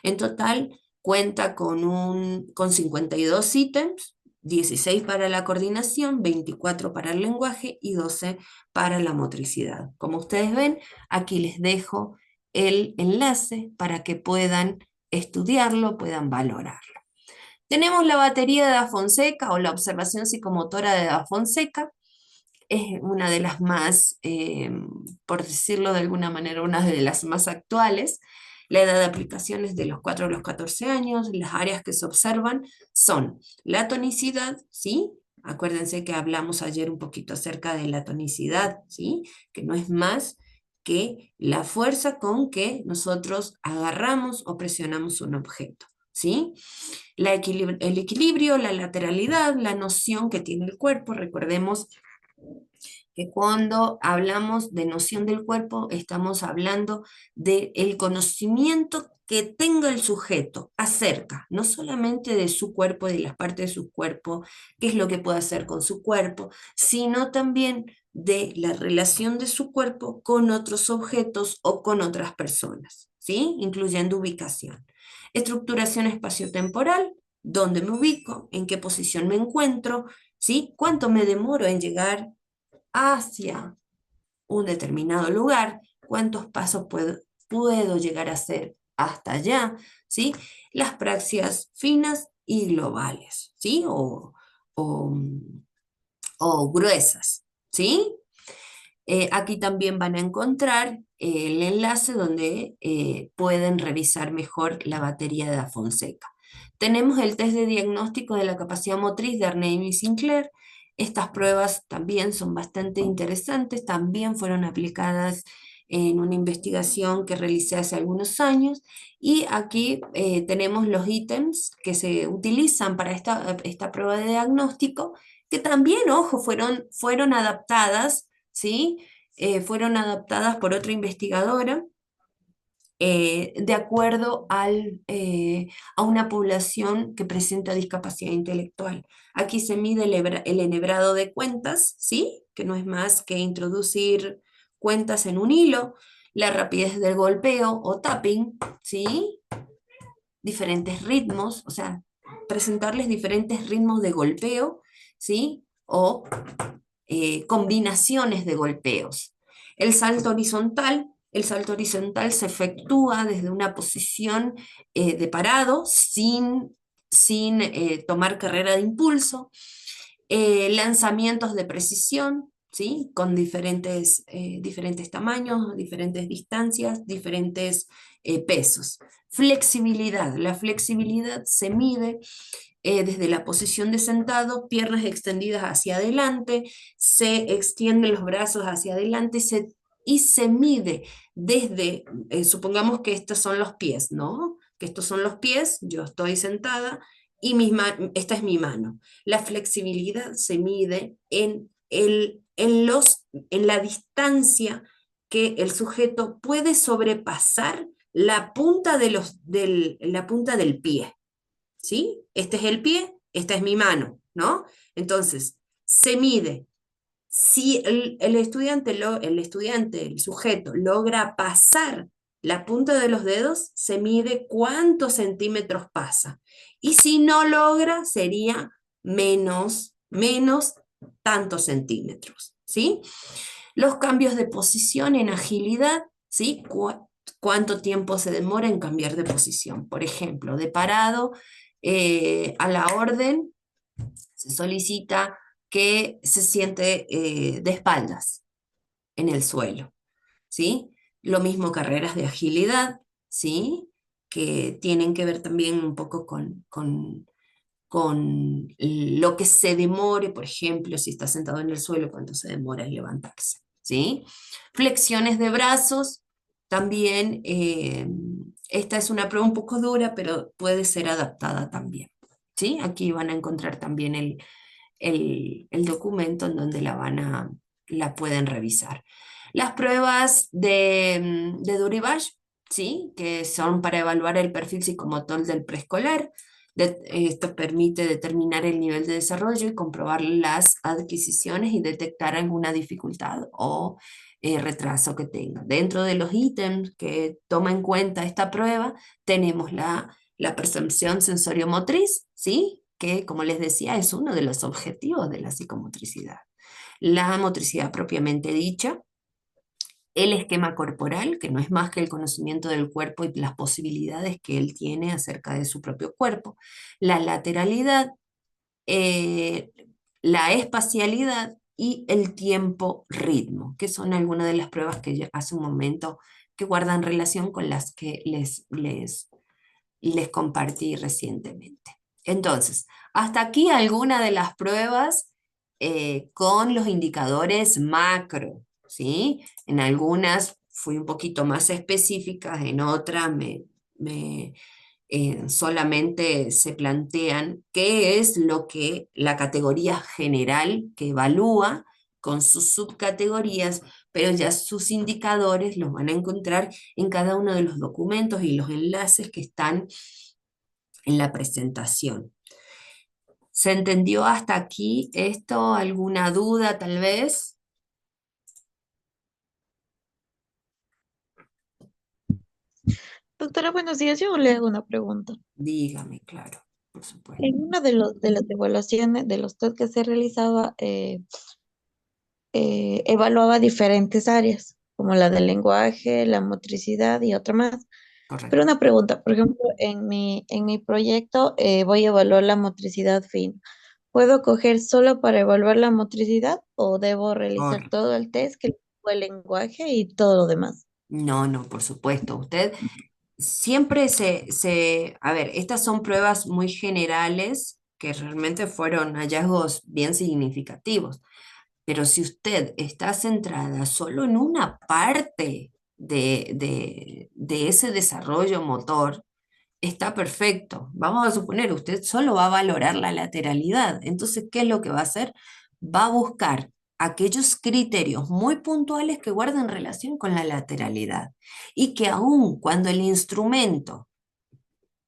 En total, cuenta con 52 ítems, 16 para la coordinación, 24 para el lenguaje y 12 para la motricidad. Como ustedes ven, aquí les dejo el enlace para que puedan estudiarlo, puedan valorarlo. Tenemos la batería de Da Fonseca o la observación psicomotora de Da Fonseca. Es una de las más, por decirlo de alguna manera, una de las más actuales. La edad de aplicación es de los 4 a los 14 años. Las áreas que se observan son la tonicidad, ¿sí? Acuérdense que hablamos ayer un poquito acerca de la tonicidad, ¿sí? Que no es más que la fuerza con que nosotros agarramos o presionamos un objeto, ¿sí? El equilibrio, la lateralidad, la noción que tiene el cuerpo. Recordemos que cuando hablamos de noción del cuerpo, estamos hablando del conocimiento que tenga el sujeto acerca, no solamente de su cuerpo y de las partes de su cuerpo, qué es lo que puede hacer con su cuerpo, sino también de la relación de su cuerpo con otros objetos o con otras personas, ¿sí? Incluyendo ubicación. Estructuración espaciotemporal, dónde me ubico, en qué posición me encuentro, ¿sí? Cuánto me demoro en llegar hacia un determinado lugar, cuántos pasos puedo llegar a hacer hasta allá, ¿sí? Las praxias finas y globales, ¿sí? O, o gruesas, ¿sí? Aquí también van a encontrar el enlace donde pueden revisar mejor la batería de Da Fonseca. Tenemos el test de diagnóstico de la capacidad motriz de Arneim y Sinclair. Estas pruebas también son bastante interesantes, también fueron aplicadas en una investigación que realicé hace algunos años, y aquí tenemos los ítems que se utilizan para esta prueba de diagnóstico, que también, ojo, fueron adaptadas, ¿sí? Fueron adaptadas por otra investigadora de acuerdo a una población que presenta discapacidad intelectual. Aquí se mide el enhebrado de cuentas, ¿sí? Que no es más que introducir cuentas en un hilo, la rapidez del golpeo o tapping, ¿sí? Diferentes ritmos, o sea, presentarles diferentes ritmos de golpeo, ¿sí? O combinaciones de golpeos. El salto horizontal se efectúa desde una posición de parado, sin tomar carrera de impulso. Lanzamientos de precisión, ¿sí? Con diferentes tamaños, diferentes distancias, diferentes pesos. Flexibilidad. La flexibilidad se mide desde la posición de sentado, piernas extendidas hacia adelante, se extienden los brazos hacia adelante y se mide desde, supongamos que estos son los pies, ¿no? Que estos son los pies, yo estoy sentada y esta es mi mano. La flexibilidad se mide en la distancia que el sujeto puede sobrepasar la punta, la punta del pie. ¿Sí? Este es el pie, esta es mi mano, ¿no? Entonces, se mide. Si el estudiante, el sujeto, logra pasar la punta de los dedos, se mide cuántos centímetros pasa. Y si no logra, sería menos tantos centímetros, ¿sí? Los cambios de posición en agilidad, ¿sí? ¿Cuánto tiempo se demora en cambiar de posición? Por ejemplo, de parado a la orden se solicita que se siente de espaldas en el suelo, ¿sí? Lo mismo carreras de agilidad, ¿sí? Que tienen que ver también un poco con lo que se demore, por ejemplo, si está sentado en el suelo, cuánto se demora en levantarse, ¿sí? Flexiones de brazos, también, esta es una prueba un poco dura, pero puede ser adaptada también, ¿sí? Aquí van a encontrar también el documento en donde la pueden revisar. Las pruebas de Durivage, ¿sí? Que son para evaluar el perfil psicomotor del preescolar. Esto permite determinar el nivel de desarrollo y comprobar las adquisiciones y detectar alguna dificultad o retraso que tenga. Dentro de los ítems que toma en cuenta esta prueba, tenemos la percepción sensoriomotriz, ¿sí? Que, como les decía, es uno de los objetivos de la psicomotricidad. La motricidad propiamente dicha, el esquema corporal, que no es más que el conocimiento del cuerpo y las posibilidades que él tiene acerca de su propio cuerpo, la lateralidad, eh, la espacialidad y el tiempo-ritmo, que son algunas de las pruebas que yo hace un momento que guardan relación con las que les compartí recientemente. Entonces, hasta aquí alguna de las pruebas con los indicadores macro, ¿sí? En algunas fui un poquito más específicas, en otras solamente se plantean qué es lo que la categoría general que evalúa con sus subcategorías, pero ya sus indicadores los van a encontrar en cada uno de los documentos y los enlaces que están en la presentación. ¿Se entendió hasta aquí esto? ¿Alguna duda tal vez? Doctora, buenos días. Yo le hago una pregunta. Dígame, claro, por supuesto. En una de las evaluaciones de los test que se realizaba, evaluaba diferentes áreas, como la del lenguaje, la motricidad y otra más. Pero Correcto. una pregunta, por ejemplo, en mi proyecto voy a evaluar la motricidad fina. ¿Puedo coger solo para evaluar la motricidad o debo realizar Correcto. todo el test, que fue el lenguaje y todo lo demás? No, no, por supuesto. Usted siempre a ver, estas son pruebas muy generales que realmente fueron hallazgos bien significativos, pero si usted está centrada solo en una parte de ese desarrollo motor, está perfecto. Vamos a suponer, usted solo va a valorar la lateralidad. Entonces, ¿qué es lo que va a hacer? Va a buscar aquellos criterios muy puntuales que guarden relación con la lateralidad y que aun cuando el instrumento,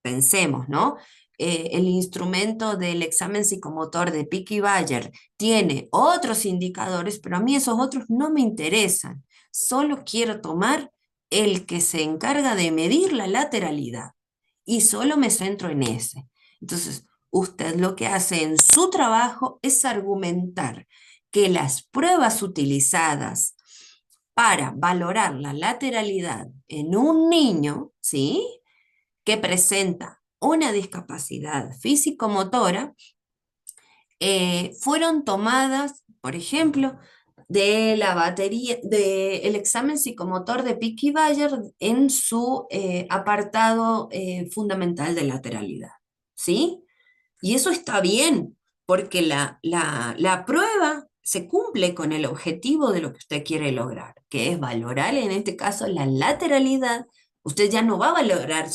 pensemos, ¿no? El instrumento del examen psicomotor de Pick y Bayer tiene otros indicadores, pero a mí esos otros no me interesan. Solo quiero tomar el que se encarga de medir la lateralidad y solo me centro en ese. Entonces, usted lo que hace en su trabajo es argumentar que las pruebas utilizadas para valorar la lateralidad en un niño, ¿sí? Que presenta una discapacidad físico-motora, fueron tomadas, por ejemplo, de la batería, del examen psicomotor de Pick y Bayer en su apartado fundamental de lateralidad. ¿Sí? Y eso está bien, porque la prueba se cumple con el objetivo de lo que usted quiere lograr, que es valorar en este caso la lateralidad. Usted ya no va a valorar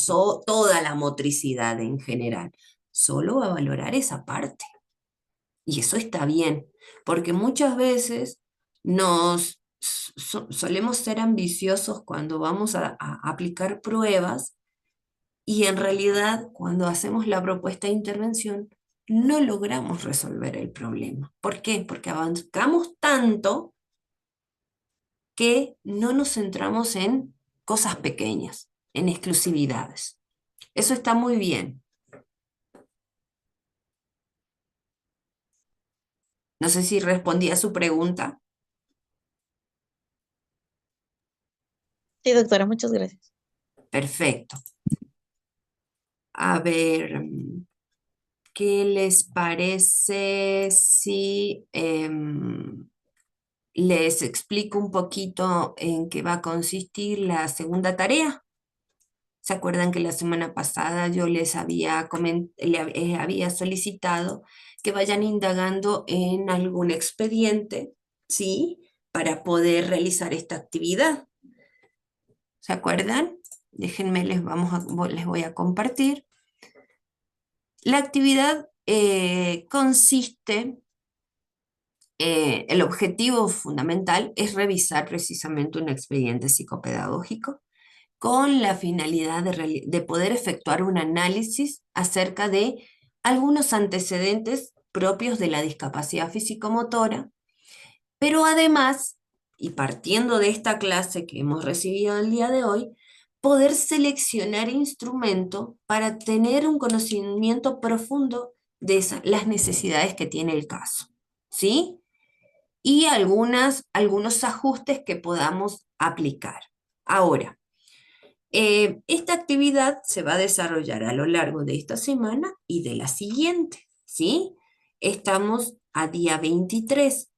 toda la motricidad en general, solo va a valorar esa parte. Y eso está bien, porque muchas veces solemos ser ambiciosos cuando vamos a aplicar pruebas y en realidad cuando hacemos la propuesta de intervención no logramos resolver el problema. ¿Por qué? Porque avanzamos tanto que no nos centramos en cosas pequeñas, en exclusividades. Eso está muy bien. No sé si respondí a su pregunta. Sí, doctora, muchas gracias. Perfecto. A ver, ¿qué les parece si les explico un poquito en qué va a consistir la segunda tarea? ¿Se acuerdan que la semana pasada yo había solicitado que vayan indagando en algún expediente, ¿sí? Para poder realizar esta actividad. ¿Se acuerdan? Déjenme, les voy a compartir. La actividad consiste, el objetivo fundamental es revisar precisamente un expediente psicopedagógico con la finalidad de poder efectuar un análisis acerca de algunos antecedentes propios de la discapacidad físico-motora, pero además, y partiendo de esta clase que hemos recibido el día de hoy, poder seleccionar instrumento para tener un conocimiento profundo de las necesidades que tiene el caso, ¿sí? Y algunos ajustes que podamos aplicar. Ahora, esta actividad se va a desarrollar a lo largo de esta semana y de la siguiente, ¿sí? Estamos a día 23.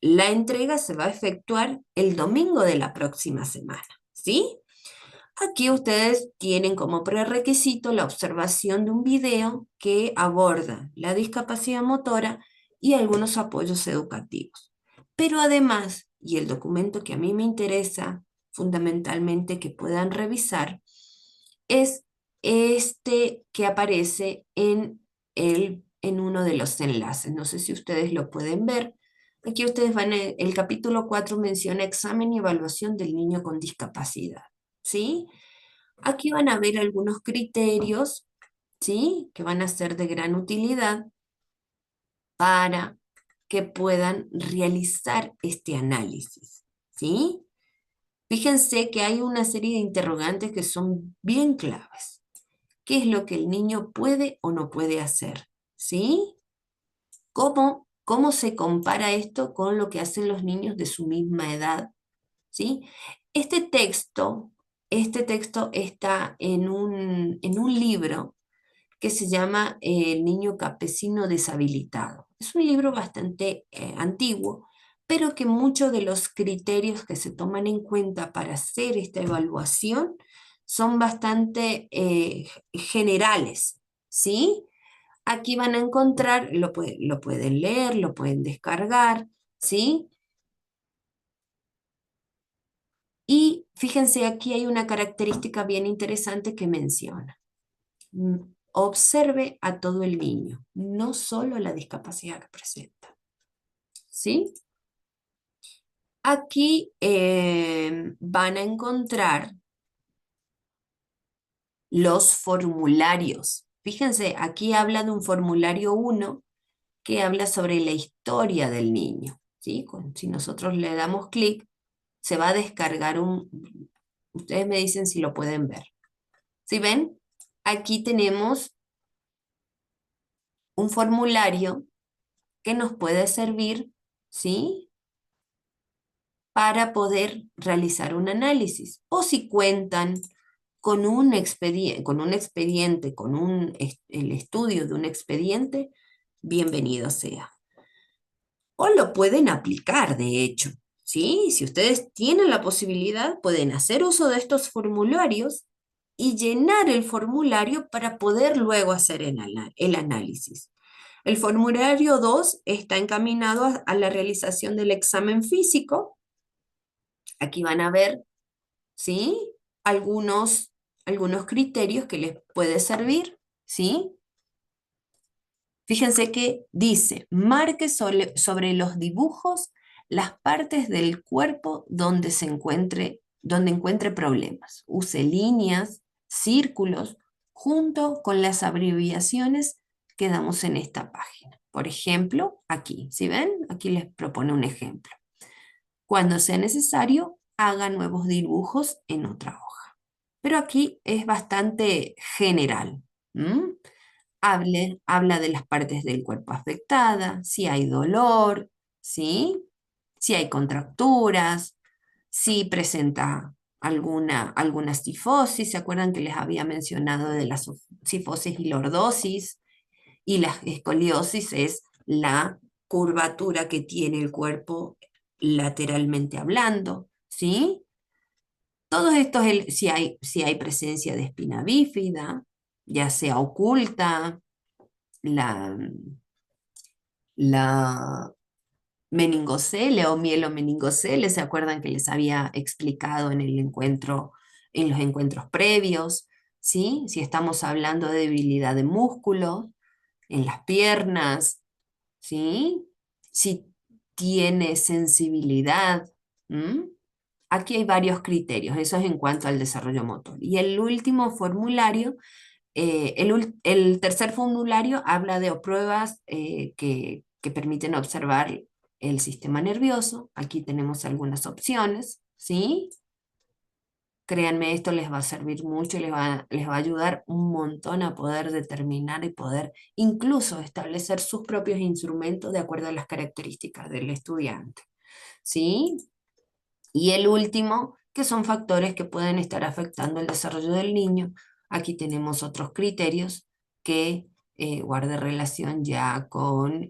La entrega se va a efectuar el domingo de la próxima semana, ¿sí? Aquí ustedes tienen como prerequisito la observación de un video que aborda la discapacidad motora y algunos apoyos educativos. Pero además, y el documento que a mí me interesa fundamentalmente que puedan revisar, es este que aparece en uno de los enlaces. No sé si ustedes lo pueden ver. Aquí ustedes el capítulo 4 menciona examen y evaluación del niño con discapacidad, ¿sí? Aquí van a ver algunos criterios, ¿sí? Que van a ser de gran utilidad para que puedan realizar este análisis, ¿sí? Fíjense que hay una serie de interrogantes que son bien claves. ¿Qué es lo que el niño puede o no puede hacer? ¿Sí? ¿Cómo se compara esto con lo que hacen los niños de su misma edad? ¿Sí? Este texto, este texto está en un libro que se llama El niño campesino deshabilitado. Es un libro bastante antiguo, pero que muchos de los criterios que se toman en cuenta para hacer esta evaluación son bastante generales, ¿sí? Aquí van a encontrar, lo pueden leer, lo pueden descargar, ¿sí? Y fíjense, aquí hay una característica bien interesante que menciona. Observe a todo el niño, no solo la discapacidad que presenta. ¿Sí? Aquí van a encontrar los formularios. Fíjense, aquí habla de un formulario 1 que habla sobre la historia del niño. ¿Sí? Si nosotros le damos clic, se va a descargar ustedes me dicen si lo pueden ver. ¿Sí ven? Aquí tenemos un formulario que nos puede servir, ¿sí? Para poder realizar un análisis. O si cuentan con el estudio de un expediente, bienvenido sea. O lo pueden aplicar, de hecho, ¿sí? Si ustedes tienen la posibilidad, pueden hacer uso de estos formularios y llenar el formulario para poder luego hacer el análisis. El formulario 2 está encaminado a la realización del examen físico. Aquí van a ver, ¿sí? Algunos criterios que les puede servir, ¿sí? Fíjense que dice, marque sobre los dibujos las partes del cuerpo donde encuentre problemas. Use líneas, círculos, junto con las abreviaciones que damos en esta página. Por ejemplo, aquí, ¿sí ven? Aquí les propone un ejemplo. Cuando sea necesario, haga nuevos dibujos en otra hoja. Pero aquí es bastante general. ¿M? Habla de las partes del cuerpo afectadas, si hay dolor, ¿sí? Si hay contracturas, si presenta alguna cifosis. ¿Se acuerdan que les había mencionado de la cifosis y lordosis? Y la escoliosis es la curvatura que tiene el cuerpo lateralmente hablando, ¿sí? Todos estos, si hay presencia de espina bífida, ya sea oculta, la, la meningocele o mielomeningocele, ¿se acuerdan que les había explicado en los encuentros previos? ¿Sí? Si estamos hablando de debilidad de músculo, en las piernas, ¿sí? Si tiene sensibilidad. ¿M? Aquí hay varios criterios, eso es en cuanto al desarrollo motor. Y el último formulario, el tercer formulario habla de pruebas que permiten observar el sistema nervioso. Aquí tenemos algunas opciones, ¿sí? Créanme, esto les va a servir mucho y les va a ayudar un montón a poder determinar y poder incluso establecer sus propios instrumentos de acuerdo a las características del estudiante, ¿sí? Y el último, que son factores que pueden estar afectando el desarrollo del niño. Aquí tenemos otros criterios que guarde relación ya con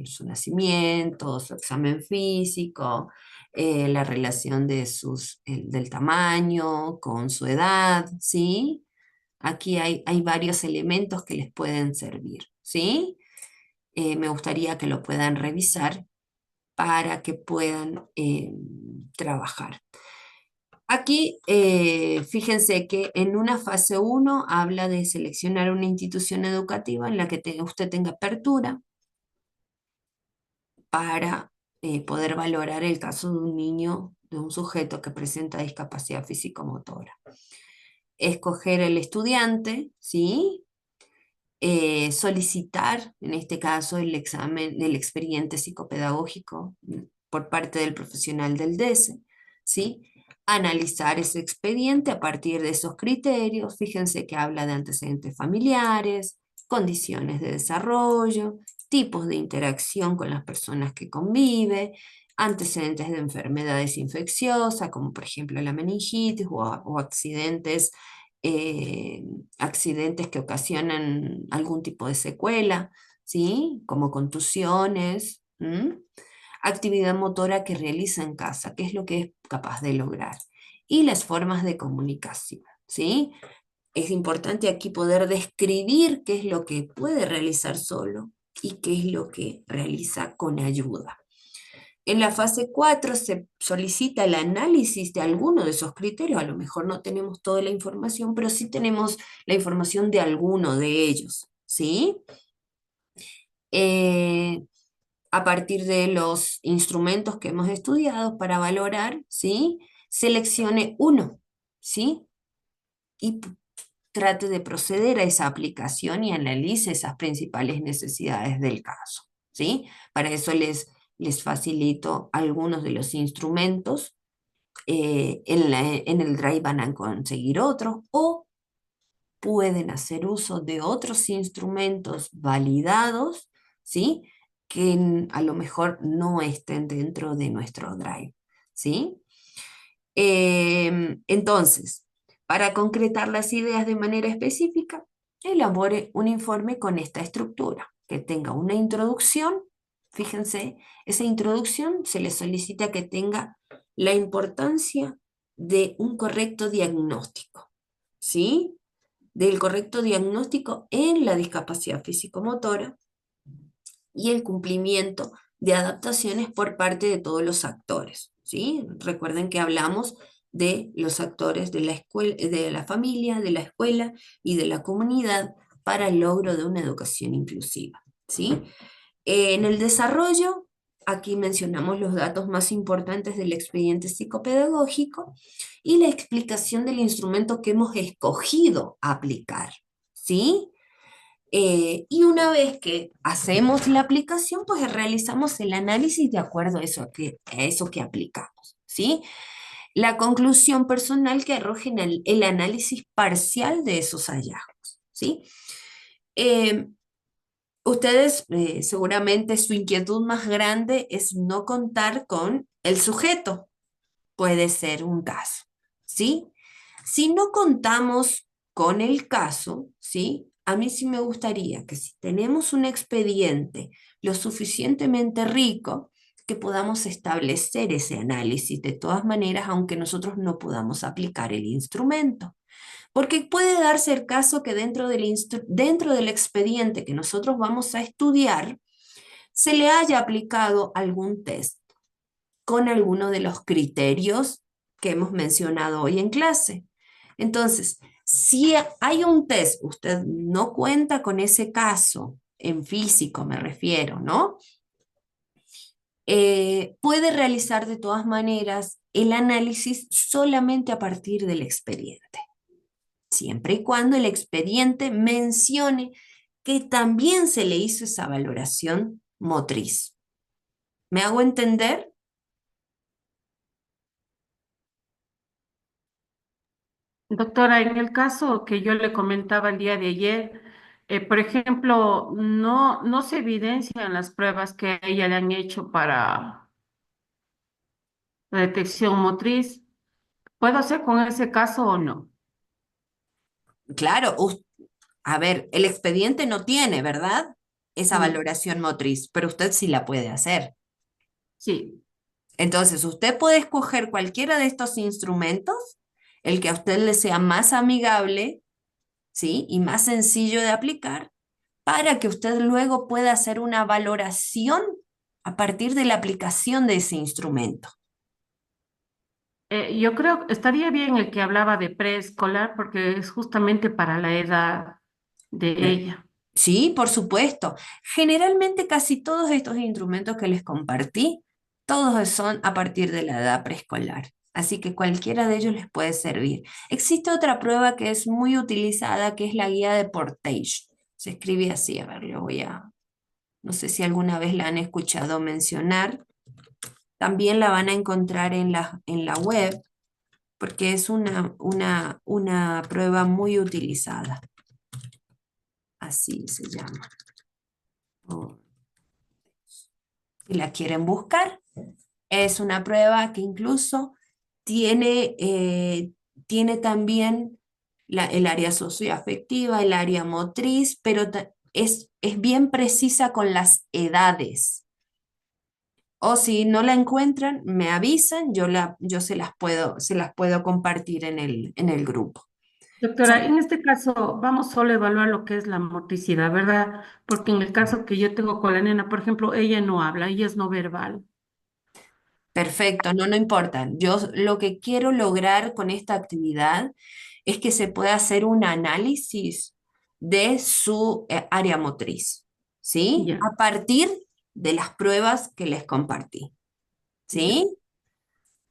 su nacimiento, su examen físico, la relación del tamaño con su edad, ¿sí? Aquí hay varios elementos que les pueden servir, ¿sí? Me gustaría que lo puedan revisar para que puedan trabajar. Aquí, fíjense que en una fase 1 habla de seleccionar una institución educativa en la que usted tenga apertura para poder valorar el caso de un niño, de un sujeto que presenta discapacidad físico-motora. Escoger el estudiante, ¿sí? Solicitar, en este caso, el examen del expediente psicopedagógico por parte del profesional del DESE, ¿sí? Analizar ese expediente a partir de esos criterios. Fíjense que habla de antecedentes familiares, condiciones de desarrollo, tipos de interacción con las personas que convive, antecedentes de enfermedades infecciosas, como por ejemplo la meningitis o eh, accidentes que ocasionan algún tipo de secuela, ¿sí? Como contusiones, ¿m? Actividad motora que realiza en casa, qué es lo que es capaz de lograr, y las formas de comunicación, ¿sí? Es importante aquí poder describir qué es lo que puede realizar solo y qué es lo que realiza con ayuda. En la fase 4 se solicita el análisis de alguno de esos criterios. A lo mejor no tenemos toda la información, pero sí tenemos la información de alguno de ellos, ¿sí? Eh, a partir de los instrumentos que hemos estudiado para valorar, ¿sí? Seleccione uno, ¿sí? Y trate de proceder a esa aplicación y analice esas principales necesidades del caso, ¿sí? Para eso les facilito algunos de los instrumentos. En el Drive van a conseguir otros o pueden hacer uso de otros instrumentos validados, ¿sí? Que a lo mejor no estén dentro de nuestro Drive, ¿sí? Entonces, para concretar las ideas de manera específica, elabore un informe con esta estructura, que tenga una introducción. Fíjense, esa introducción se le solicita que tenga la importancia de un correcto diagnóstico, ¿sí? Del correcto diagnóstico en la discapacidad físico-motora y el cumplimiento de adaptaciones por parte de todos los actores, ¿sí? Recuerden que hablamos de los actores de la escuela, de la familia, de la escuela y de la comunidad para el logro de una educación inclusiva. ¿sí? En el desarrollo, aquí mencionamos los datos más importantes del expediente psicopedagógico y la explicación del instrumento que hemos escogido aplicar, ¿sí? Y una vez que hacemos la aplicación, pues realizamos el análisis de acuerdo a eso que aplicamos, ¿sí? La conclusión personal que arroje en el análisis parcial de esos hallazgos, ¿sí? Eh, Ustedes, seguramente su inquietud más grande es no contar con el sujeto. Puede ser un caso, ¿sí? Si no contamos con el caso, ¿sí? A mí sí me gustaría que si tenemos un expediente lo suficientemente rico, que podamos establecer ese análisis de todas maneras, aunque nosotros no podamos aplicar el instrumento. Porque puede darse el caso que dentro del expediente que nosotros vamos a estudiar, se le haya aplicado algún test con alguno de los criterios que hemos mencionado hoy en clase. Entonces, si hay un test, usted no cuenta con ese caso, en físico me refiero, ¿no? Puede realizar de todas maneras el análisis solamente a partir del expediente, siempre y cuando el expediente mencione que también se le hizo esa valoración motriz. ¿Me hago entender? Doctora, en el caso que yo le comentaba el día de ayer, por ejemplo, no se evidencian las pruebas que a ella le han hecho para la detección motriz. ¿Puedo hacer con ese caso o no? Claro, a ver, el expediente no tiene, ¿verdad? Esa No, valoración motriz, pero usted sí la puede hacer. sí. Entonces, usted puede escoger cualquiera de estos instrumentos, el que a usted le sea más amigable, ¿sí? Y más sencillo de aplicar, para que usted luego pueda hacer una valoración a partir de la aplicación de ese instrumento. Yo creo que estaría bien el que hablaba de preescolar porque es justamente para la edad de ella. Sí, por supuesto. Generalmente casi todos estos instrumentos que les compartí, todos son a partir de la edad preescolar. Así que cualquiera de ellos les puede servir. Existe otra prueba que es muy utilizada, que es la guía de Portage. Se escribe así, a ver, no sé si alguna vez la han escuchado mencionar. También la van a encontrar en la web, porque es una prueba muy utilizada. Así se llama. Oh, si la quieren buscar. Es una prueba que incluso tiene también el área socioafectiva, el área motriz, pero es bien precisa con las edades. O si no la encuentran, me avisan, yo se las puedo compartir en el grupo. Doctora, en este caso vamos solo a evaluar lo que es la motricidad, ¿verdad? Porque en el caso que yo tengo con la nena, por ejemplo, ella no habla, ella es no verbal. Perfecto, no, no importa. Yo lo que quiero lograr con esta actividad es que se pueda hacer un análisis de su área motriz, ¿sí? Ya, A partir de las pruebas que les compartí, ya. ¿sí?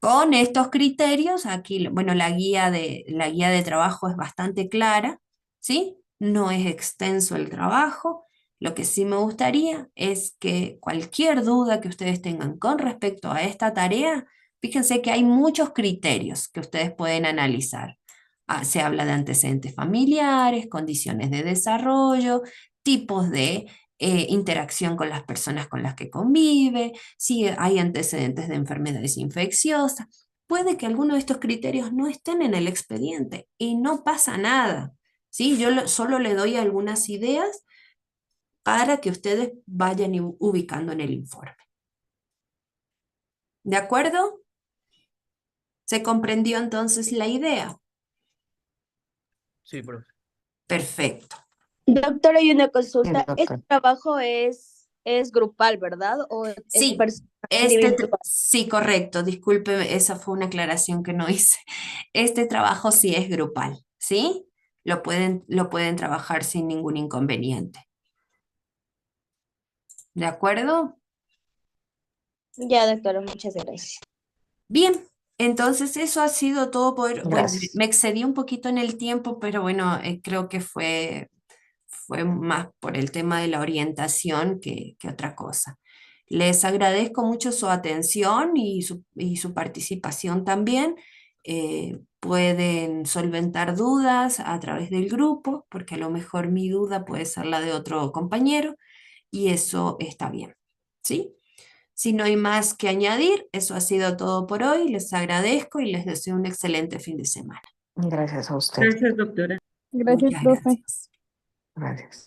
Con estos criterios, aquí, bueno, la guía de trabajo es bastante clara, ¿sí? No es extenso el trabajo. Lo que sí me gustaría es que cualquier duda que ustedes tengan con respecto a esta tarea, fíjense que hay muchos criterios que ustedes pueden analizar. Se habla de antecedentes familiares, condiciones de desarrollo, tipos de interacción con las personas con las que convive, si hay antecedentes de enfermedades infecciosas. Puede que alguno de estos criterios no estén en el expediente y no pasa nada. ¿Sí? Solo le doy algunas ideas para que ustedes vayan ubicando en el informe. ¿De acuerdo? ¿Se comprendió entonces la idea? Sí, profe. Perfecto. Doctora, hay una Sí, consulta. ¿Este doctor. trabajo es grupal, verdad? ¿O es Sí, individual? sí, correcto. Disculpe, esa fue una aclaración que no hice. Este trabajo sí es grupal, ¿sí? Lo pueden trabajar sin ningún inconveniente. ¿De acuerdo? Ya, doctora, muchas gracias. Bien, entonces eso ha sido todo por, bueno, Gracias. me excedí un poquito en el tiempo, pero bueno, creo que fue más por el tema de la orientación que otra cosa. Les agradezco mucho su atención y su participación también. Pueden solventar dudas a través del grupo, porque a lo mejor mi duda puede ser la de otro compañero, y eso está bien, ¿sí? Si no hay más que añadir, eso ha sido todo por hoy. Les agradezco y les deseo un excelente fin de semana. Gracias a usted. Gracias, doctora. Gracias, Muchas profe. gracias. Gracias.